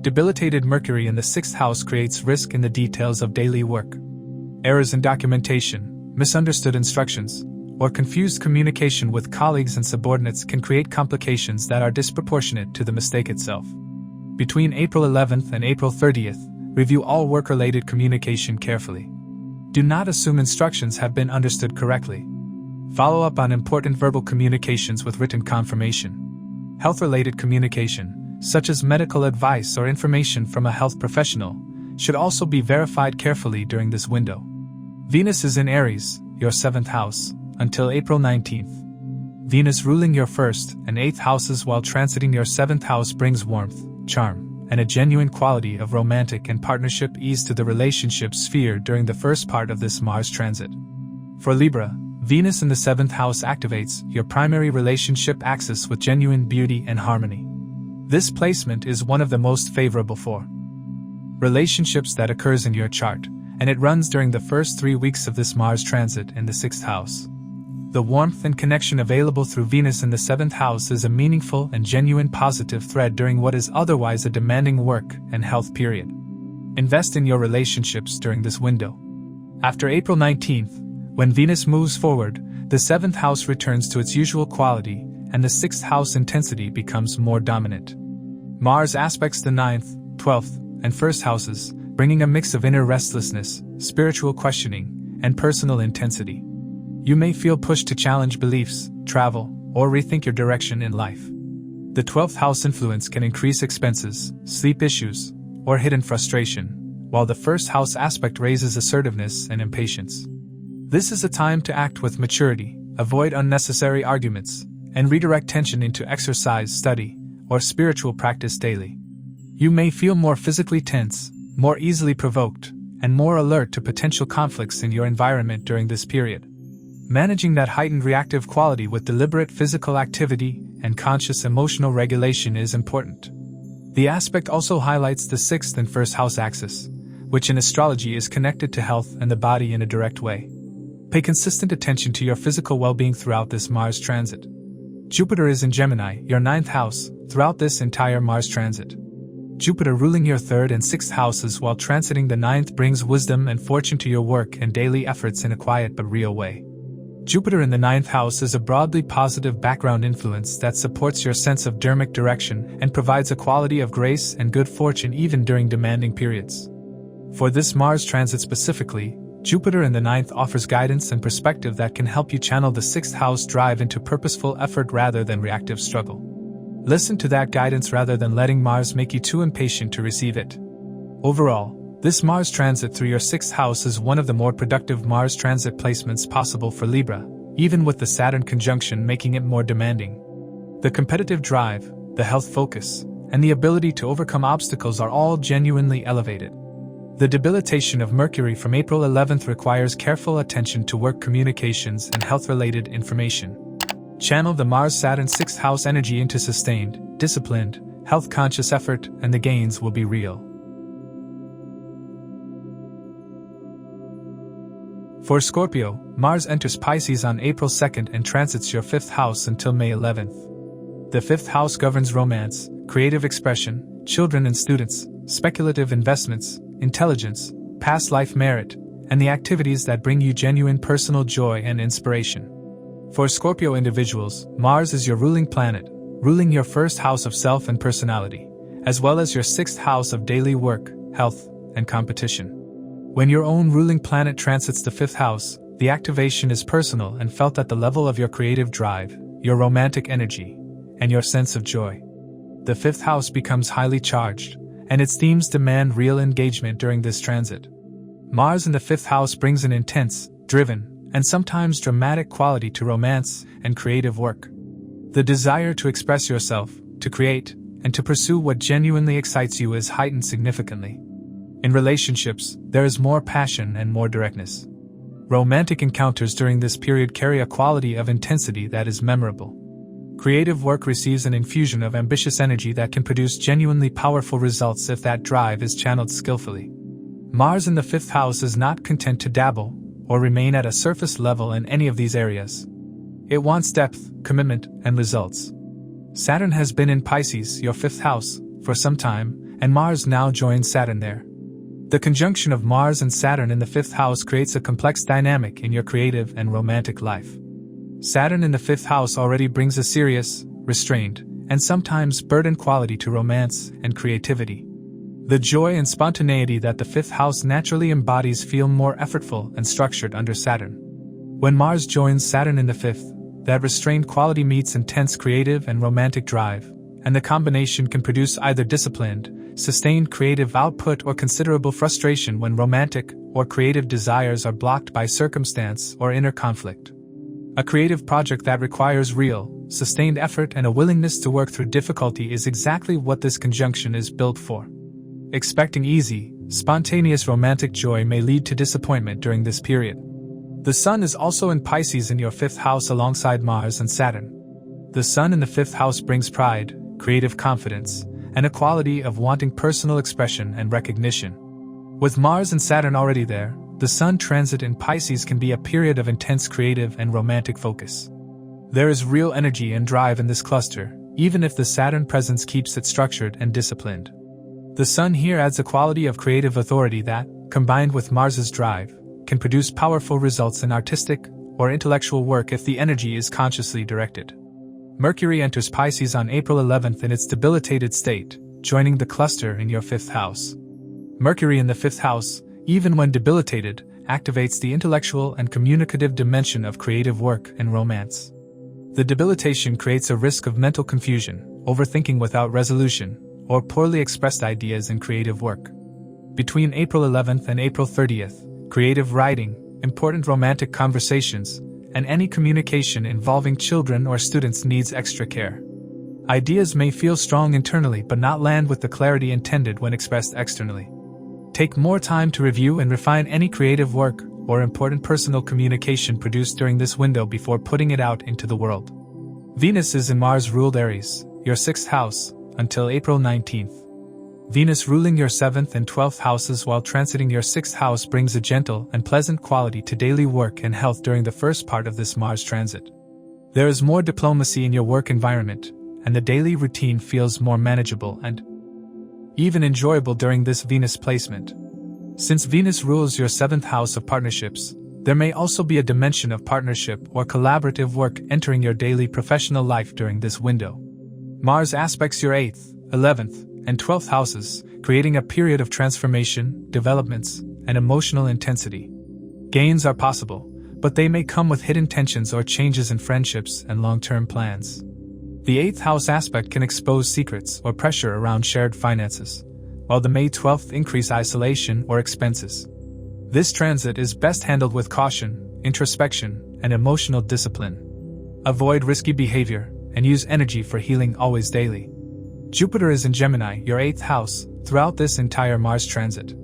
Debilitated Mercury in the 6th house creates risk in the details of daily work. Errors in documentation, misunderstood instructions, or confused communication with colleagues and subordinates can create complications that are disproportionate to the mistake itself. Between April 11th and April 30th, review all work-related communication carefully. Do not assume instructions have been understood correctly. Follow up on important verbal communications with written confirmation. Health-related communication, such as medical advice or information from a health professional, should also be verified carefully during this window. Venus is in Aries, your 7th house, until April 19th. Venus ruling your 1st and 8th houses while transiting your 7th house brings warmth, charm, and a genuine quality of romantic and partnership ease to the relationship sphere during the first part of this Mars transit. For Libra, Venus in the 7th house activates your primary relationship axis with genuine beauty and harmony. This placement is one of the most favorable for relationships that occurs in your chart, and it runs during the first 3 weeks of this Mars transit in the 6th house. The warmth and connection available through Venus in the 7th house is a meaningful and genuine positive thread during what is otherwise a demanding work and health period. Invest in your relationships during this window. After April 19th, when Venus moves forward, the 7th house returns to its usual quality, and the 6th house intensity becomes more dominant. Mars aspects the 9th, 12th, and 1st houses, bringing a mix of inner restlessness, spiritual questioning, and personal intensity. You may feel pushed to challenge beliefs, travel, or rethink your direction in life. The 12th house influence can increase expenses, sleep issues, or hidden frustration, while the 1st house aspect raises assertiveness and impatience. This is a time to act with maturity, avoid unnecessary arguments, and redirect tension into exercise, study, or spiritual practice daily. You may feel more physically tense, more easily provoked, and more alert to potential conflicts in your environment during this period. Managing that heightened reactive quality with deliberate physical activity and conscious emotional regulation is important. The aspect also highlights the 6th and 1st house axis, which in astrology is connected to health and the body in a direct way. Pay consistent attention to your physical well-being throughout this Mars transit. Jupiter is in Gemini, your 9th house, throughout this entire Mars transit. Jupiter ruling your 3rd and 6th houses while transiting the 9th brings wisdom and fortune to your work and daily efforts in a quiet but real way. Jupiter in the 9th house is a broadly positive background influence that supports your sense of dharmic direction and provides a quality of grace and good fortune even during demanding periods. For this Mars transit specifically, Jupiter in the 9th offers guidance and perspective that can help you channel the 6th house drive into purposeful effort rather than reactive struggle. Listen to that guidance rather than letting Mars make you too impatient to receive it. Overall, this Mars transit through your 6th house is one of the more productive Mars transit placements possible for Libra, even with the Saturn conjunction making it more demanding. The competitive drive, the health focus, and the ability to overcome obstacles are all genuinely elevated. The debilitation of Mercury from April 11th requires careful attention to work communications and health-related information. Channel the Mars-Saturn 6th house energy into sustained, disciplined, health-conscious effort, and the gains will be real. For Scorpio, Mars enters Pisces on April 2nd and transits your 5th house until May 11th. The 5th house governs romance, creative expression, children and students, speculative investments, intelligence, past life merit, and the activities that bring you genuine personal joy and inspiration. For Scorpio individuals, Mars is your ruling planet, ruling your 1st house of self and personality, as well as your 6th house of daily work, health, and competition. When your own ruling planet transits the 5th house, the activation is personal and felt at the level of your creative drive, your romantic energy, and your sense of joy. The 5th house becomes highly charged, and its themes demand real engagement during this transit. Mars in the 5th house brings an intense, driven, and sometimes dramatic quality to romance and creative work. The desire to express yourself, to create, and to pursue what genuinely excites you is heightened significantly. In relationships, there is more passion and more directness. Romantic encounters during this period carry a quality of intensity that is memorable. Creative work receives an infusion of ambitious energy that can produce genuinely powerful results if that drive is channeled skillfully. Mars in the 5th house is not content to dabble or remain at a surface level in any of these areas. It wants depth, commitment, and results. Saturn has been in Pisces, your 5th house, for some time, and Mars now joins Saturn there. The conjunction of Mars and Saturn in the 5th house creates a complex dynamic in your creative and romantic life. Saturn in the 5th house already brings a serious, restrained, and sometimes burdened quality to romance and creativity. The joy and spontaneity that the 5th house naturally embodies feel more effortful and structured under Saturn. When Mars joins Saturn in the 5th, that restrained quality meets intense creative and romantic drive, and the combination can produce either disciplined, sustained creative output or considerable frustration when romantic or creative desires are blocked by circumstance or inner conflict. A creative project that requires real, sustained effort and a willingness to work through difficulty is exactly what this conjunction is built for. Expecting easy, spontaneous romantic joy may lead to disappointment during this period. The Sun is also in Pisces in your 5th house alongside Mars and Saturn. The Sun in the 5th house brings pride, creative confidence, and a quality of wanting personal expression and recognition. With Mars and Saturn already there, the Sun transit in Pisces can be a period of intense creative and romantic focus. There is real energy and drive in this cluster, even if the Saturn presence keeps it structured and disciplined. The Sun here adds a quality of creative authority that, combined with Mars's drive, can produce powerful results in artistic or intellectual work if the energy is consciously directed. Mercury enters Pisces on April 11th in its debilitated state, joining the cluster in your 5th house. Mercury in the 5th house, even when debilitated, activates the intellectual and communicative dimension of creative work and romance. The debilitation creates a risk of mental confusion, overthinking without resolution, or poorly expressed ideas in creative work. Between April 11th and April 30th, creative writing, important romantic conversations, and any communication involving children or students needs extra care. Ideas may feel strong internally but not land with the clarity intended when expressed externally. Take more time to review and refine any creative work or important personal communication produced during this window before putting it out into the world. Venus is in Mars-ruled Aries, your 6th house, until April 19th. Venus ruling your 7th and 12th houses while transiting your 6th house brings a gentle and pleasant quality to daily work and health during the first part of this Mars transit. There is more diplomacy in your work environment, and the daily routine feels more manageable and even enjoyable during this Venus placement. Since Venus rules your 7th house of partnerships, there may also be a dimension of partnership or collaborative work entering your daily professional life during this window. Mars aspects your 8th, 11th, and 12th houses, creating a period of transformation, developments, and emotional intensity. Gains are possible, but they may come with hidden tensions or changes in friendships and long-term plans. The 8th house aspect can expose secrets or pressure around shared finances, while the May 12th increase isolation or expenses. This transit is best handled with caution, introspection, and emotional discipline. Avoid risky behavior, and use energy for healing always daily. Jupiter is in Gemini, your 8th house, throughout this entire Mars transit.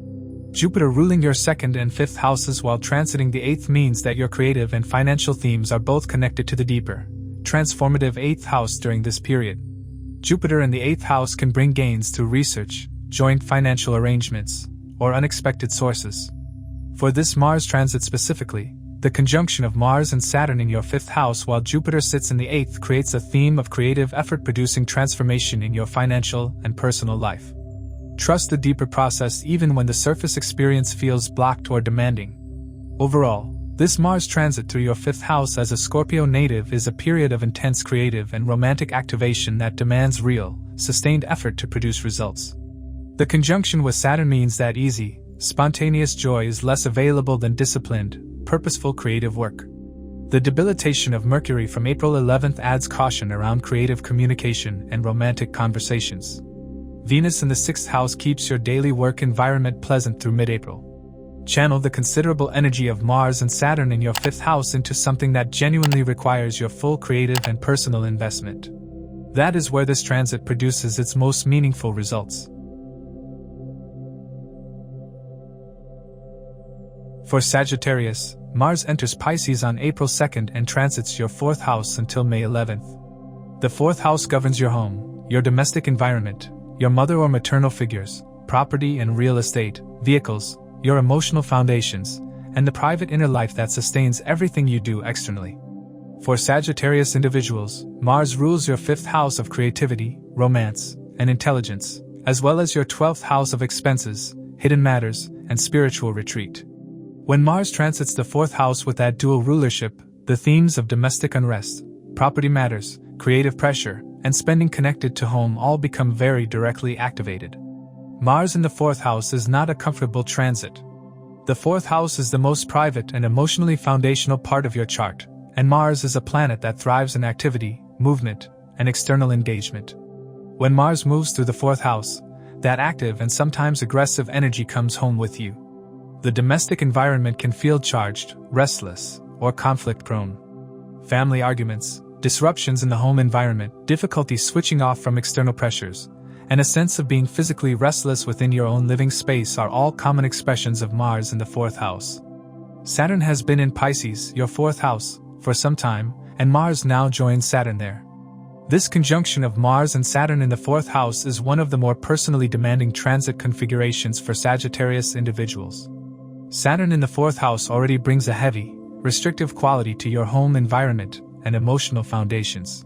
Jupiter ruling your 2nd and 5th houses while transiting the 8th means that your creative and financial themes are both connected to the deeper, transformative 8th house during this period. Jupiter in the 8th house can bring gains through research, joint financial arrangements, or unexpected sources. For this Mars transit specifically, the conjunction of Mars and Saturn in your 5th house while Jupiter sits in the 8th creates a theme of creative effort-producing transformation in your financial and personal life. Trust the deeper process even when the surface experience feels blocked or demanding. Overall, this Mars transit through your 5th house as a Scorpio native is a period of intense creative and romantic activation that demands real, sustained effort to produce results. The conjunction with Saturn means that easy, spontaneous joy is less available than disciplined, purposeful creative work. The debilitation of Mercury from April 11th adds caution around creative communication and romantic conversations. Venus in the 6th house keeps your daily work environment pleasant through mid-April. Channel the considerable energy of Mars and Saturn in your 5th house into something that genuinely requires your full creative and personal investment. That is where this transit produces its most meaningful results. For Sagittarius, Mars enters Pisces on April 2nd and transits your 4th house until May 11th. The 4th house governs your home, your domestic environment, your mother or maternal figures, property and real estate, vehicles, your emotional foundations, and the private inner life that sustains everything you do externally. For Sagittarius individuals, Mars rules your 5th house of creativity, romance, and intelligence, as well as your 12th house of expenses, hidden matters, and spiritual retreat. When Mars transits the 4th house with that dual rulership, the themes of domestic unrest, property matters, creative pressure, and spending connected to home all become very directly activated. Mars in the 4th house is not a comfortable transit. The 4th house is the most private and emotionally foundational part of your chart, and Mars is a planet that thrives in activity, movement, and external engagement. When Mars moves through the 4th house, that active and sometimes aggressive energy comes home with you. The domestic environment can feel charged, restless, or conflict-prone. Family arguments, disruptions in the home environment, difficulty switching off from external pressures, and a sense of being physically restless within your own living space are all common expressions of Mars in the 4th house. Saturn has been in Pisces, your 4th house, for some time, and Mars now joins Saturn there. This conjunction of Mars and Saturn in the 4th house is one of the more personally demanding transit configurations for Sagittarius individuals. Saturn in the 4th house already brings a heavy, restrictive quality to your home environment and emotional foundations.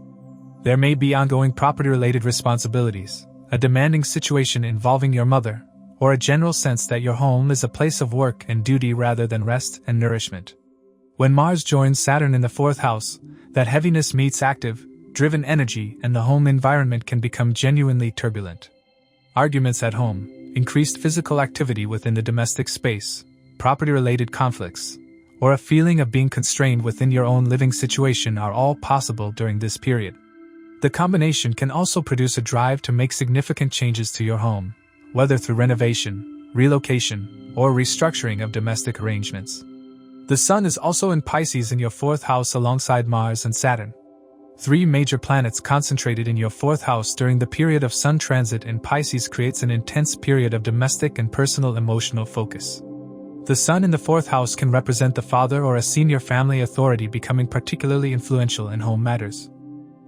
There may be ongoing property-related responsibilities, a demanding situation involving your mother, or a general sense that your home is a place of work and duty rather than rest and nourishment. When Mars joins Saturn in the 4th house, that heaviness meets active, driven energy and the home environment can become genuinely turbulent. Arguments at home, increased physical activity within the domestic space, property-related conflicts, or a feeling of being constrained within your own living situation are all possible during this period. The combination can also produce a drive to make significant changes to your home, whether through renovation, relocation, or restructuring of domestic arrangements. The Sun is also in Pisces in your 4th house alongside Mars and Saturn. 3 major planets concentrated in your 4th house during the period of Sun transit in Pisces creates an intense period of domestic and personal emotional focus. The Sun in the 4th house can represent the father or a senior family authority becoming particularly influential in home matters.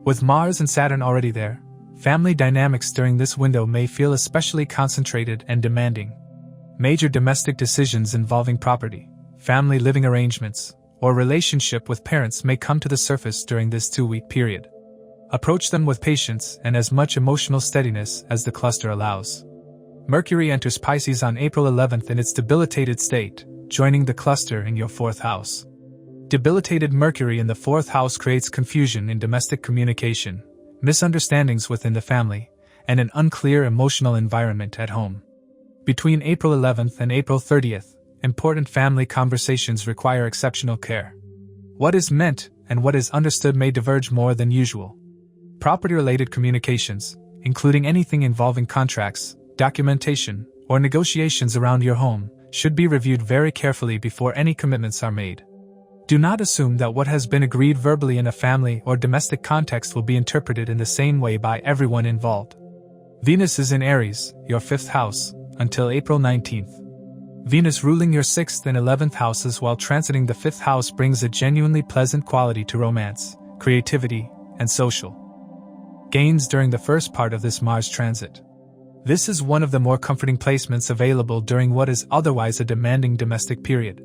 With Mars and Saturn already there, family dynamics during this window may feel especially concentrated and demanding. Major domestic decisions involving property, family living arrangements, or relationship with parents may come to the surface during this 2-week period. Approach them with patience and as much emotional steadiness as the cluster allows. Mercury enters Pisces on April 11th in its debilitated state, joining the cluster in your 4th house. Debilitated Mercury in the 4th house creates confusion in domestic communication, misunderstandings within the family, and an unclear emotional environment at home. Between April 11th and April 30th, important family conversations require exceptional care. What is meant and what is understood may diverge more than usual. Property-related communications, including anything involving contracts, documentation, or negotiations around your home, should be reviewed very carefully before any commitments are made. Do not assume that what has been agreed verbally in a family or domestic context will be interpreted in the same way by everyone involved. Venus is in Aries, your 5th house, until April 19th. Venus ruling your 6th and 11th houses while transiting the 5th house brings a genuinely pleasant quality to romance, creativity, and social gains during the first part of this Mars transit. This is one of the more comforting placements available during what is otherwise a demanding domestic period.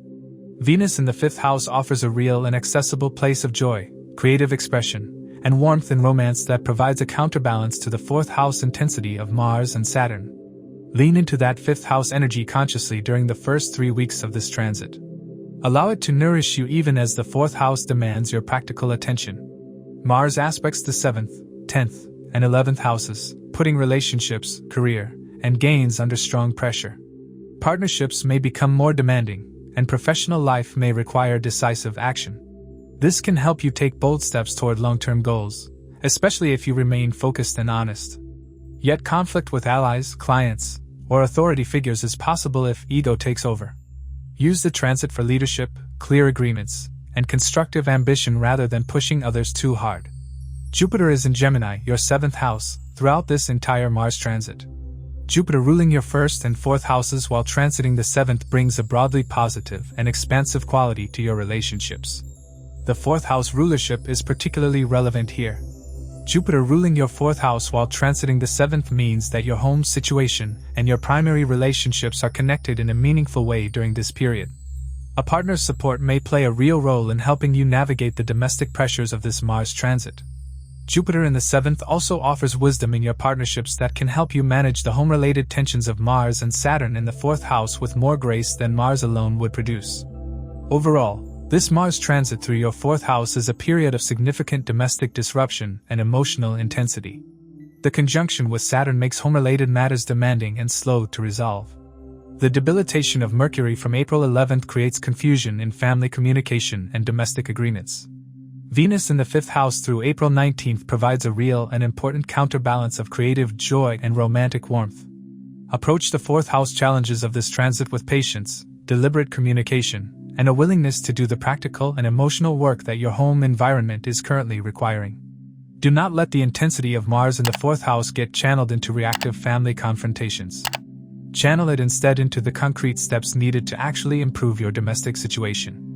Venus in the 5th house offers a real and accessible place of joy, creative expression, and warmth in romance that provides a counterbalance to the 4th house intensity of Mars and Saturn. Lean into that 5th house energy consciously during the first 3 weeks of this transit. Allow it to nourish you even as the 4th house demands your practical attention. Mars aspects the 7th, 10th, and 11th houses, putting relationships, career, and gains under strong pressure. Partnerships may become more demanding, and professional life may require decisive action. This can help you take bold steps toward long-term goals, especially if you remain focused and honest. Yet conflict with allies, clients, or authority figures is possible if ego takes over. Use the transit for leadership, clear agreements, and constructive ambition rather than pushing others too hard. Jupiter is in Gemini, your 7th house, throughout this entire Mars transit. Jupiter ruling your 1st and 4th houses while transiting the 7th brings a broadly positive and expansive quality to your relationships. The 4th house rulership is particularly relevant here. Jupiter ruling your 4th house while transiting the 7th means that your home situation and your primary relationships are connected in a meaningful way during this period. A partner's support may play a real role in helping you navigate the domestic pressures of this Mars transit. Jupiter in the 7th also offers wisdom in your partnerships that can help you manage the home-related tensions of Mars and Saturn in the 4th house with more grace than Mars alone would produce. Overall, this Mars transit through your 4th house is a period of significant domestic disruption and emotional intensity. The conjunction with Saturn makes home-related matters demanding and slow to resolve. The debilitation of Mercury from April 11th creates confusion in family communication and domestic agreements. Venus in the 5th house through April 19th provides a real and important counterbalance of creative joy and romantic warmth. Approach the 4th house challenges of this transit with patience, deliberate communication, and a willingness to do the practical and emotional work that your home environment is currently requiring. Do not let the intensity of Mars in the 4th house get channeled into reactive family confrontations. Channel it instead into the concrete steps needed to actually improve your domestic situation.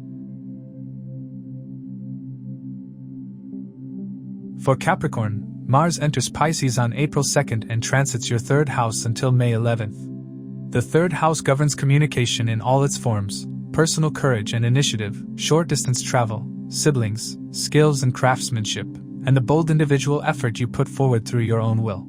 For Capricorn, Mars enters Pisces on April 2nd and transits your 3rd house until May 11th. The 3rd house governs communication in all its forms, personal courage and initiative, short-distance travel, siblings, skills and craftsmanship, and the bold individual effort you put forward through your own will.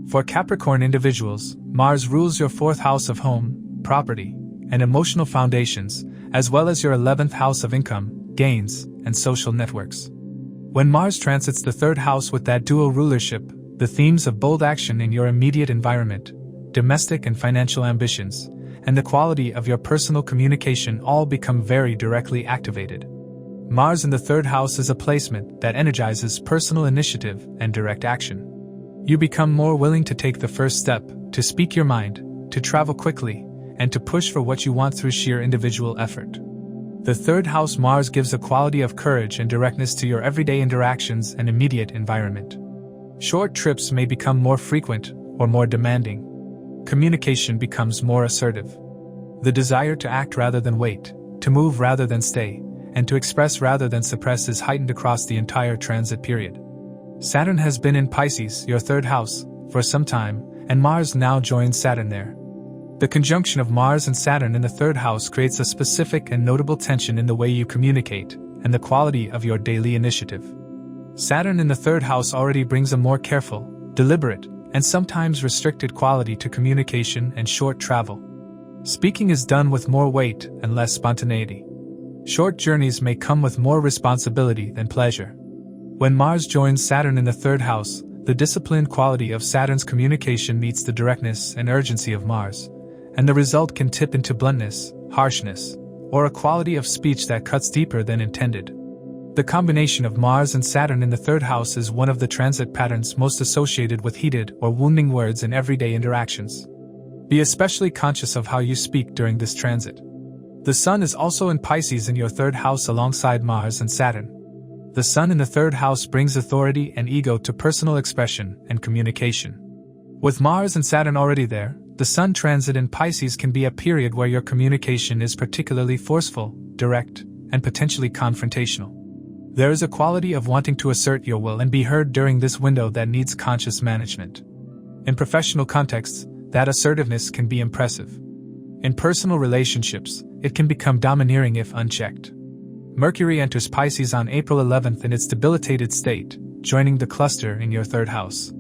For Capricorn individuals, Mars rules your 4th house of home, property, and emotional foundations, as well as your 11th house of income, gains, and social networks. When Mars transits the 3rd house with that dual rulership, the themes of bold action in your immediate environment, domestic and financial ambitions, and the quality of your personal communication all become very directly activated. Mars in the 3rd house is a placement that energizes personal initiative and direct action. You become more willing to take the first step, to speak your mind, to travel quickly, and to push for what you want through sheer individual effort. The 3rd house Mars gives a quality of courage and directness to your everyday interactions and immediate environment. Short trips may become more frequent or more demanding. Communication becomes more assertive. The desire to act rather than wait, to move rather than stay, and to express rather than suppress is heightened across the entire transit period. Saturn has been in Pisces, your 3rd house, for some time, and Mars now joins Saturn there. The conjunction of Mars and Saturn in the 3rd house creates a specific and notable tension in the way you communicate and the quality of your daily initiative. Saturn in the 3rd house already brings a more careful, deliberate, and sometimes restricted quality to communication and short travel. Speaking is done with more weight and less spontaneity. Short journeys may come with more responsibility than pleasure. When Mars joins Saturn in the 3rd house, the disciplined quality of Saturn's communication meets the directness and urgency of Mars, and the result can tip into bluntness, harshness, or a quality of speech that cuts deeper than intended. The combination of Mars and Saturn in the 3rd house is one of the transit patterns most associated with heated or wounding words in everyday interactions. Be especially conscious of how you speak during this transit. The Sun is also in Pisces in your 3rd house alongside Mars and Saturn. The Sun in the 3rd house brings authority and ego to personal expression and communication. With Mars and Saturn already there, The Sun transit in Pisces can be a period where your communication is particularly forceful, direct, and potentially confrontational. There is a quality of wanting to assert your will and be heard during this window that needs conscious management. In professional contexts, that assertiveness can be impressive. In personal relationships, it can become domineering if unchecked. Mercury enters Pisces on April 11th in its debilitated state, joining the cluster in your third house.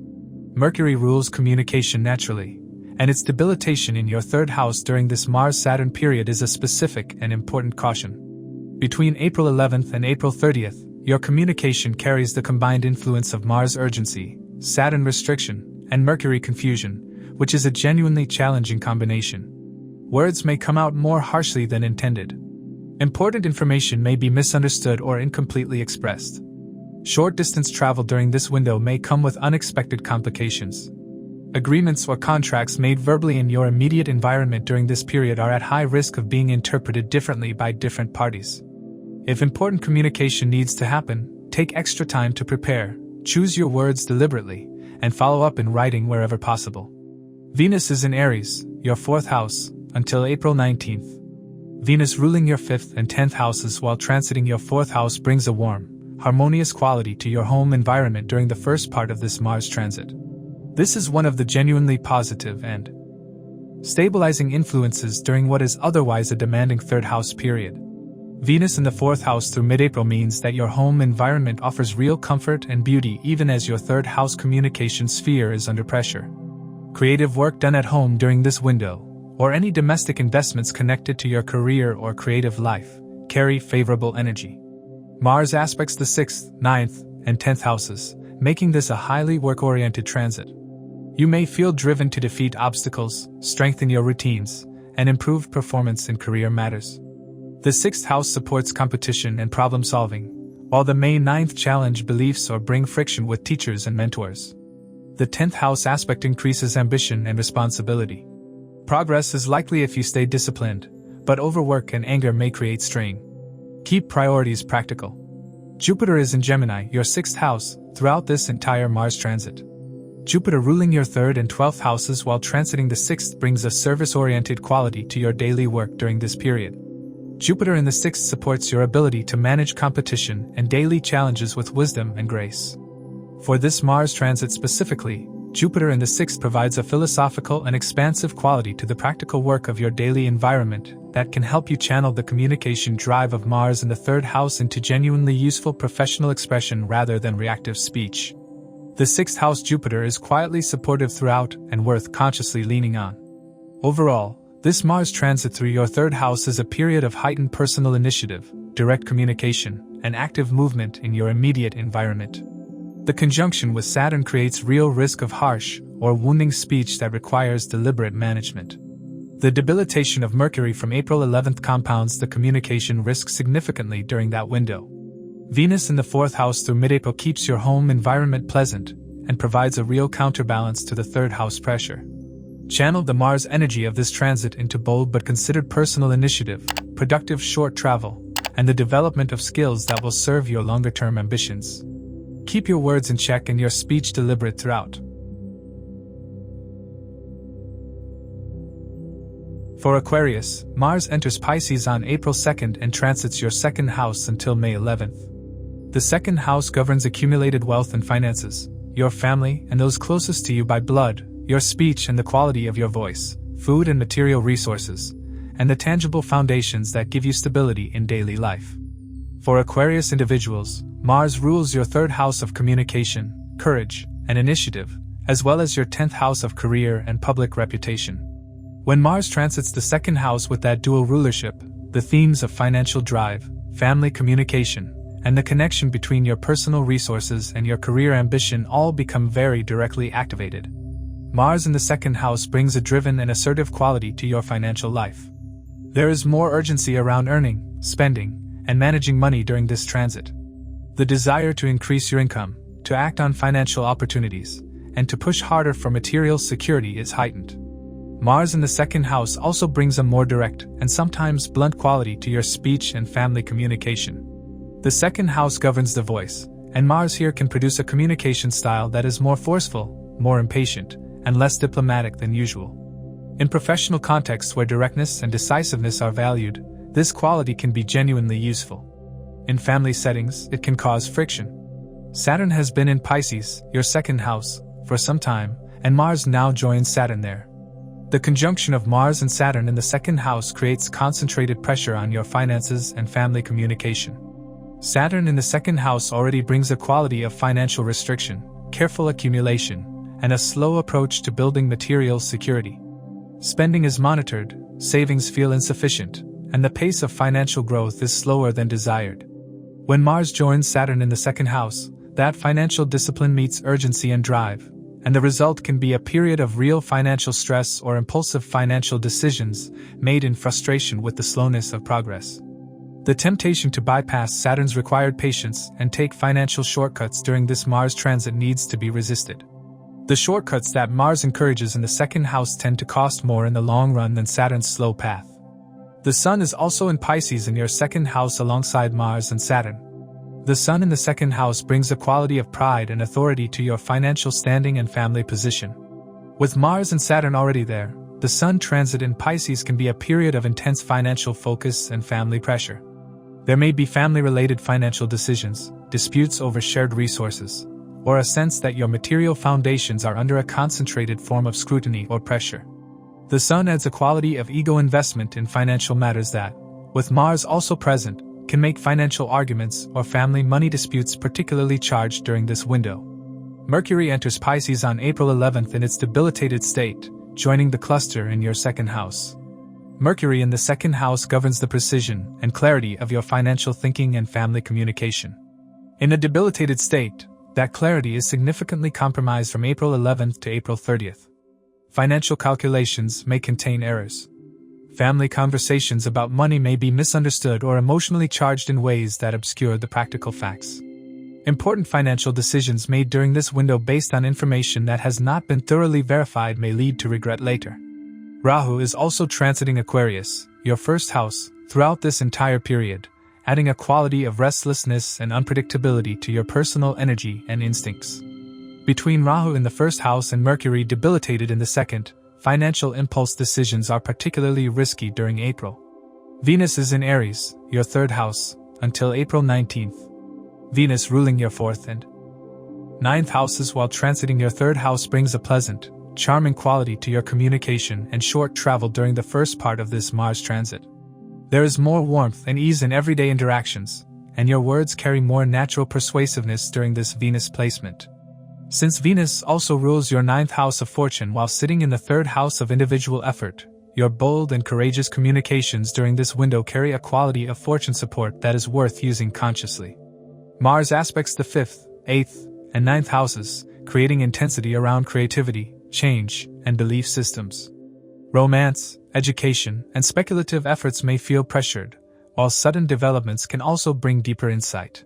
Mercury rules communication naturally, and its debilitation in your third house during this Mars-Saturn period is a specific and important caution. Between April 11th and April 30th, your communication carries the combined influence of Mars urgency, Saturn restriction, and Mercury confusion, which is a genuinely challenging combination. Words may come out more harshly than intended. Important information may be misunderstood or incompletely expressed. Short-distance travel during this window may come with unexpected complications. Agreements or contracts made verbally in your immediate environment during this period are at high risk of being interpreted differently by different parties. If important communication needs to happen, take extra time to prepare, choose your words deliberately, and follow up in writing wherever possible. Venus is in Aries, your fourth house, until April 19th. Venus ruling your 5th and 10th houses while transiting your 4th house brings a warm, harmonious quality to your home environment during the first part of this Mars transit. This is one of the genuinely positive and stabilizing influences during what is otherwise a demanding third house period. Venus in the 4th house through mid-April means that your home environment offers real comfort and beauty even as your third house communication sphere is under pressure. Creative work done at home during this window, or any domestic investments connected to your career or creative life, carry favorable energy. Mars aspects the 6th, 9th, and 10th houses, making this a highly work-oriented transit. You may feel driven to defeat obstacles, strengthen your routines, and improve performance in career matters. The 6th house supports competition and problem-solving, while the May 9th challenge beliefs or bring friction with teachers and mentors. The 10th house aspect increases ambition and responsibility. Progress is likely if you stay disciplined, but overwork and anger may create strain. Keep priorities practical. Jupiter is in Gemini, your 6th house, throughout this entire Mars transit. Jupiter ruling your 3rd and 12th houses while transiting the 6th brings a service-oriented quality to your daily work during this period. Jupiter in the 6th supports your ability to manage competition and daily challenges with wisdom and grace. For this Mars transit specifically, Jupiter in the 6th provides a philosophical and expansive quality to the practical work of your daily environment that can help you channel the communication drive of Mars in the 3rd house into genuinely useful professional expression rather than reactive speech. The 6th house Jupiter is quietly supportive throughout and worth consciously leaning on. Overall, this Mars transit through your 3rd house is a period of heightened personal initiative, direct communication, and active movement in your immediate environment. The conjunction with Saturn creates real risk of harsh or wounding speech that requires deliberate management. The debilitation of Mercury from April 11th compounds the communication risk significantly during that window. Venus in the 4th house through mid-April keeps your home environment pleasant and provides a real counterbalance to the 3rd house pressure. Channel the Mars energy of this transit into bold but considered personal initiative, productive short travel, and the development of skills that will serve your longer-term ambitions. Keep your words in check and your speech deliberate throughout. For Aquarius, Mars enters Pisces on April 2nd and transits your 2nd house until May 11th. The 2nd house governs accumulated wealth and finances, your family and those closest to you by blood, your speech and the quality of your voice, food and material resources, and the tangible foundations that give you stability in daily life. For Aquarius individuals, Mars rules your 3rd house of communication, courage, and initiative, as well as your 10th house of career and public reputation. When Mars transits the 2nd house with that dual rulership, the themes of financial drive, family communication, and the connection between your personal resources and your career ambition all become very directly activated. Mars in the 2nd house brings a driven and assertive quality to your financial life. There is more urgency around earning, spending, and managing money during this transit. The desire to increase your income, to act on financial opportunities, and to push harder for material security is heightened. Mars in the 2nd house also brings a more direct and sometimes blunt quality to your speech and family communication. The 2nd house governs the voice, and Mars here can produce a communication style that is more forceful, more impatient, and less diplomatic than usual. In professional contexts where directness and decisiveness are valued, this quality can be genuinely useful. In family settings, it can cause friction. Saturn has been in Pisces, your second house, for some time, and Mars now joins Saturn there. The conjunction of Mars and Saturn in the second house creates concentrated pressure on your finances and family communication. Saturn in the second house already brings a quality of financial restriction, careful accumulation, and a slow approach to building material security. Spending is monitored, savings feel insufficient, and the pace of financial growth is slower than desired. When Mars joins Saturn in the second house, that financial discipline meets urgency and drive, and the result can be a period of real financial stress or impulsive financial decisions made in frustration with the slowness of progress. The temptation to bypass Saturn's required patience and take financial shortcuts during this Mars transit needs to be resisted. The shortcuts that Mars encourages in the second house tend to cost more in the long run than Saturn's slow path. The Sun is also in Pisces in your second house alongside Mars and Saturn. The Sun in the second house brings a quality of pride and authority to your financial standing and family position. With Mars and Saturn already there, the Sun transit in Pisces can be a period of intense financial focus and family pressure. There may be family-related financial decisions, disputes over shared resources, or a sense that your material foundations are under a concentrated form of scrutiny or pressure. The Sun adds a quality of ego investment in financial matters that, with Mars also present, can make financial arguments or family money disputes particularly charged during this window. Mercury enters Pisces on April 11th in its debilitated state, joining the cluster in your second house. Mercury in the second house governs the precision and clarity of your financial thinking and family communication. In a debilitated state, that clarity is significantly compromised from April 11th to April 30th. Financial calculations may contain errors. Family conversations about money may be misunderstood or emotionally charged in ways that obscure the practical facts. Important financial decisions made during this window based on information that has not been thoroughly verified may lead to regret later. Rahu is also transiting Aquarius, your first house, throughout this entire period, adding a quality of restlessness and unpredictability to your personal energy and instincts. Between Rahu in the first house and Mercury debilitated in the second, financial impulse decisions are particularly risky during April. Venus is in Aries, your third house, until April 19th. Venus ruling your fourth and ninth houses while transiting your third house brings a pleasant, charming quality to your communication and short travel during the first part of this Mars transit. There is more warmth and ease in everyday interactions, and your words carry more natural persuasiveness during this Venus placement. Since Venus also rules your ninth house of fortune while sitting in the third house of individual effort, your bold and courageous communications during this window carry a quality of fortune support that is worth using consciously. Mars aspects the 5th, 8th, and 9th houses, creating intensity around creativity, change, and belief systems. Romance, education, and speculative efforts may feel pressured, while sudden developments can also bring deeper insight.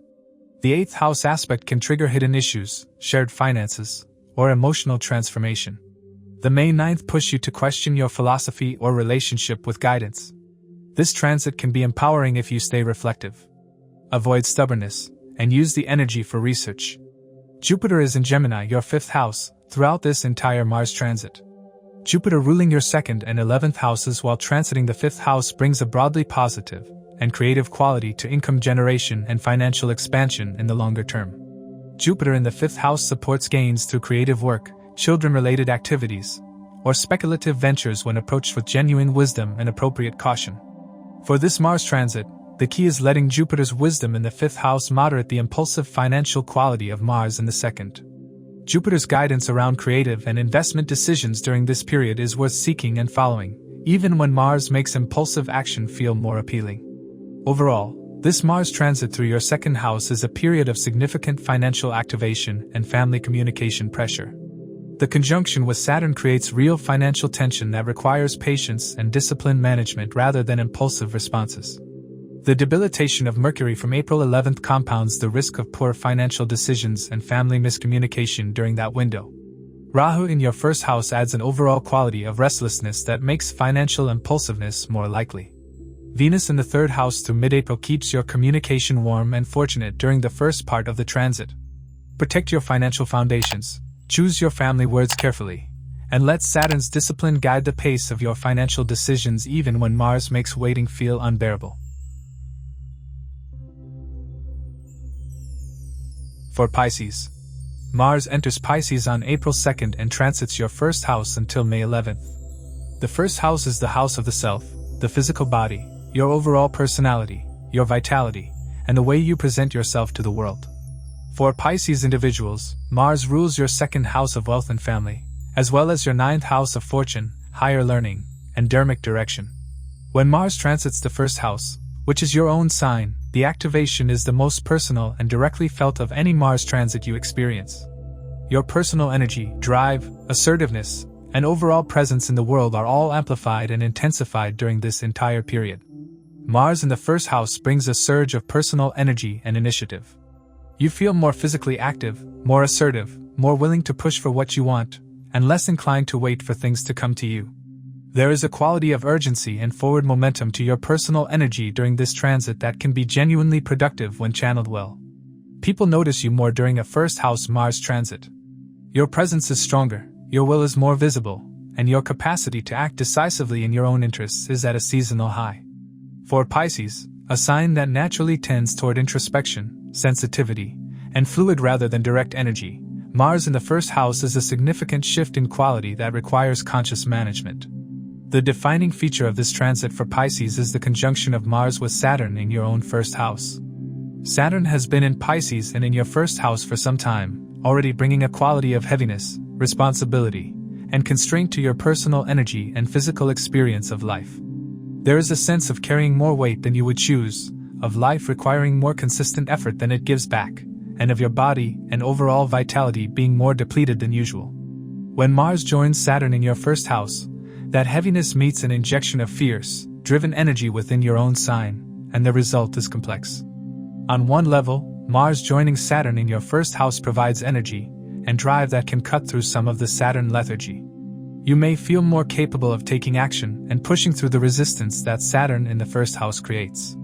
The 8th house aspect can trigger hidden issues, shared finances, or emotional transformation. The May 9th push you to question your philosophy or relationship with guidance. This transit can be empowering if you stay reflective. Avoid stubbornness, and use the energy for research. Jupiter is in Gemini, your 5th house, throughout this entire Mars transit. Jupiter ruling your 2nd and 11th houses while transiting the 5th house brings a broadly positive and creative quality to income generation and financial expansion in the longer term. Jupiter in the 5th house supports gains through creative work, children-related activities, or speculative ventures when approached with genuine wisdom and appropriate caution. For this Mars transit, the key is letting Jupiter's wisdom in the 5th house moderate the impulsive financial quality of Mars in the 2nd. Jupiter's guidance around creative and investment decisions during this period is worth seeking and following, even when Mars makes impulsive action feel more appealing. Overall, this Mars transit through your 2nd house is a period of significant financial activation and family communication pressure. The conjunction with Saturn creates real financial tension that requires patience and disciplined management rather than impulsive responses. The debilitation of Mercury from April 11th compounds the risk of poor financial decisions and family miscommunication during that window. Rahu in your 1st house adds an overall quality of restlessness that makes financial impulsiveness more likely. Venus in the 3rd house through mid-April keeps your communication warm and fortunate during the first part of the transit. Protect your financial foundations, choose your family words carefully, And let Saturn's discipline guide the pace of your financial decisions even when Mars makes waiting feel unbearable. For Pisces, Mars enters Pisces on April 2nd and transits your first house until May 11th. The first house is the house of the self, the physical body, your overall personality, your vitality, and the way you present yourself to the world. For Pisces individuals, Mars rules your second house of wealth and family, as well as your ninth house of fortune, higher learning, and dharmic direction. When Mars transits the first house, which is your own sign, the activation is the most personal and directly felt of any Mars transit you experience. Your personal energy, drive, assertiveness, and overall presence in the world are all amplified and intensified during this entire period. Mars in the first house brings a surge of personal energy and initiative. You feel more physically active, more assertive, more willing to push for what you want, and less inclined to wait for things to come to you. There is a quality of urgency and forward momentum to your personal energy during this transit that can be genuinely productive when channeled well. People notice you more during a first house Mars transit. Your presence is stronger, your will is more visible, and your capacity to act decisively in your own interests is at a seasonal high. For Pisces, a sign that naturally tends toward introspection, sensitivity, and fluid rather than direct energy, Mars in the first house is a significant shift in quality that requires conscious management. The defining feature of this transit for Pisces is the conjunction of Mars with Saturn in your own first house. Saturn has been in Pisces and in your first house for some time, already bringing a quality of heaviness, responsibility, and constraint to your personal energy and physical experience of life. There is a sense of carrying more weight than you would choose, of life requiring more consistent effort than it gives back, and of your body and overall vitality being more depleted than usual. When Mars joins Saturn in your first house, that heaviness meets an injection of fierce, driven energy within your own sign, and the result is complex. On one level, Mars joining Saturn in your first house provides energy and drive that can cut through some of the Saturn lethargy. You may feel more capable of taking action and pushing through the resistance that Saturn in the first house creates.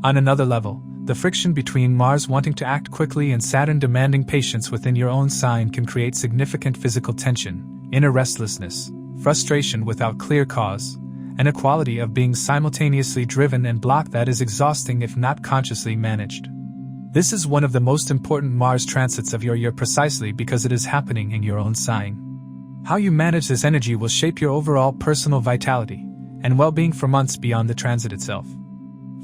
On another level, the friction between Mars wanting to act quickly and Saturn demanding patience within your own sign can create significant physical tension, inner restlessness, frustration without clear cause, and a quality of being simultaneously driven and blocked that is exhausting if not consciously managed. This is one of the most important Mars transits of your year precisely because it is happening in your own sign. How you manage this energy will shape your overall personal vitality and well-being for months beyond the transit itself.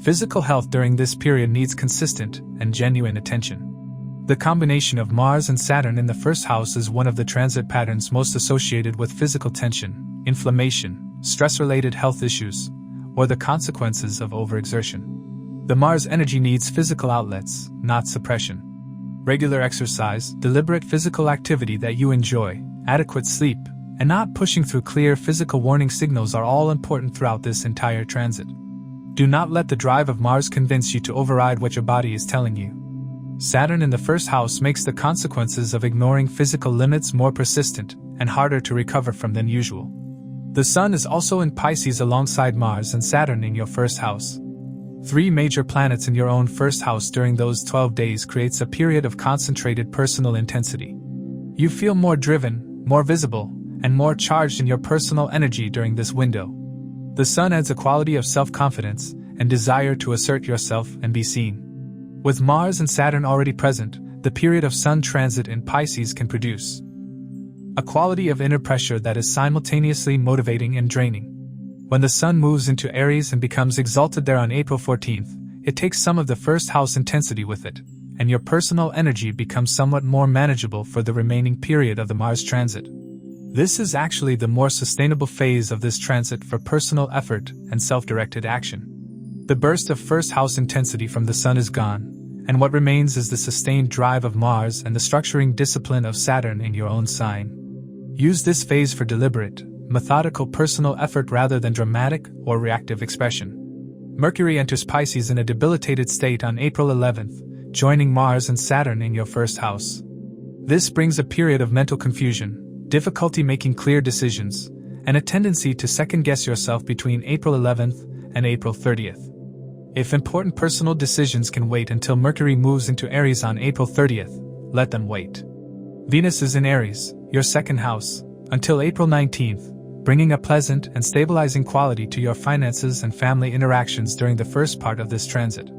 Physical health during this period needs consistent and genuine attention. The combination of Mars and Saturn in the first house is one of the transit patterns most associated with physical tension, inflammation, stress-related health issues, or the consequences of overexertion. The Mars energy needs physical outlets, not suppression. Regular exercise, deliberate physical activity that you enjoy, adequate sleep, and not pushing through clear physical warning signals are all important throughout this entire transit. Do not let the drive of Mars convince you to override what your body is telling you. Saturn in the first house makes the consequences of ignoring physical limits more persistent and harder to recover from than usual. The Sun is also in Pisces alongside Mars and Saturn in your first house. 3 major planets in your own first house during those 12 days creates a period of concentrated personal intensity. You feel more driven, more visible, and more charged in your personal energy during this window. The Sun adds a quality of self-confidence and desire to assert yourself and be seen. With Mars and Saturn already present, the period of Sun transit in Pisces can produce a quality of inner pressure that is simultaneously motivating and draining. When the Sun moves into Aries and becomes exalted there on April 14th, it takes some of the first house intensity with it, and your personal energy becomes somewhat more manageable for the remaining period of the Mars transit. This is actually the more sustainable phase of this transit for personal effort and self-directed action. The burst of first house intensity from the Sun is gone, and what remains is the sustained drive of Mars and the structuring discipline of Saturn in your own sign. Use this phase for deliberate, methodical personal effort rather than dramatic or reactive expression. Mercury enters Pisces in a debilitated state on April 11th, joining Mars and Saturn in your first house. This brings a period of mental confusion, difficulty making clear decisions, and a tendency to second-guess yourself between April 11th and April 30th. If important personal decisions can wait until Mercury moves into Aries on April 30th, let them wait. Venus is in Aries, your second house, until April 19th, bringing a pleasant and stabilizing quality to your finances and family interactions during the first part of this transit.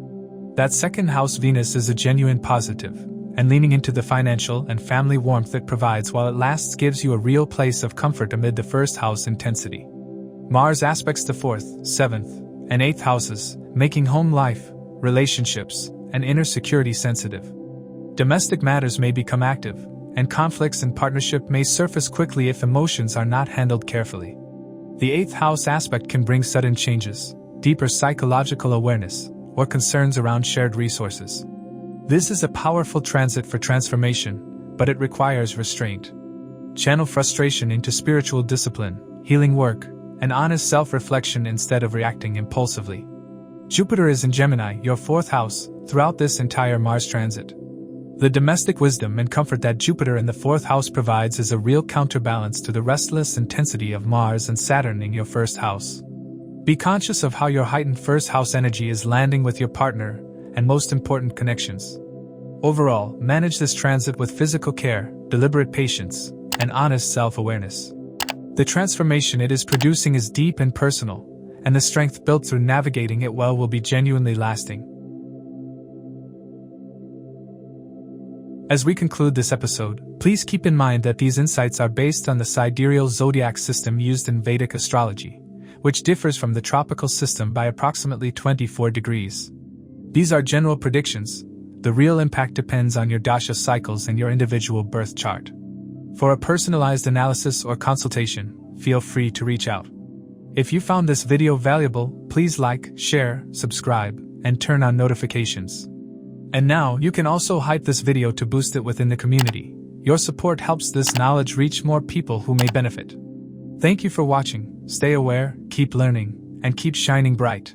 That second house Venus is a genuine positive, and leaning into the financial and family warmth it provides while it lasts gives you a real place of comfort amid the first house intensity. Mars aspects the 4th, 7th, and 8th houses, making home life, relationships, and inner security sensitive. Domestic matters may become active, and conflicts in partnership may surface quickly if emotions are not handled carefully. The 8th house aspect can bring sudden changes, deeper psychological awareness, or concerns around shared resources. This is a powerful transit for transformation, but it requires restraint. Channel frustration into spiritual discipline, healing work, and honest self-reflection instead of reacting impulsively. Jupiter is in Gemini, your 4th house, throughout this entire Mars transit. The domestic wisdom and comfort that Jupiter in the 4th house provides is a real counterbalance to the restless intensity of Mars and Saturn in your 1st house. Be conscious of how your heightened 1st house energy is landing with your partner and most important connections. Overall, manage this transit with physical care, deliberate patience, and honest self-awareness. The transformation it is producing is deep and personal, and the strength built through navigating it well will be genuinely lasting. As we conclude this episode, please keep in mind that these insights are based on the sidereal zodiac system used in Vedic astrology, which differs from the tropical system by approximately 24 degrees. These are general predictions. The real impact depends on your dasha cycles and your individual birth chart. For a personalized analysis or consultation, feel free to reach out. If you found this video valuable, please like, share, subscribe, and turn on notifications. And now, you can also hype this video to boost it within the community. Your support helps this knowledge reach more people who may benefit. Thank you for watching. Stay aware, keep learning, and keep shining bright.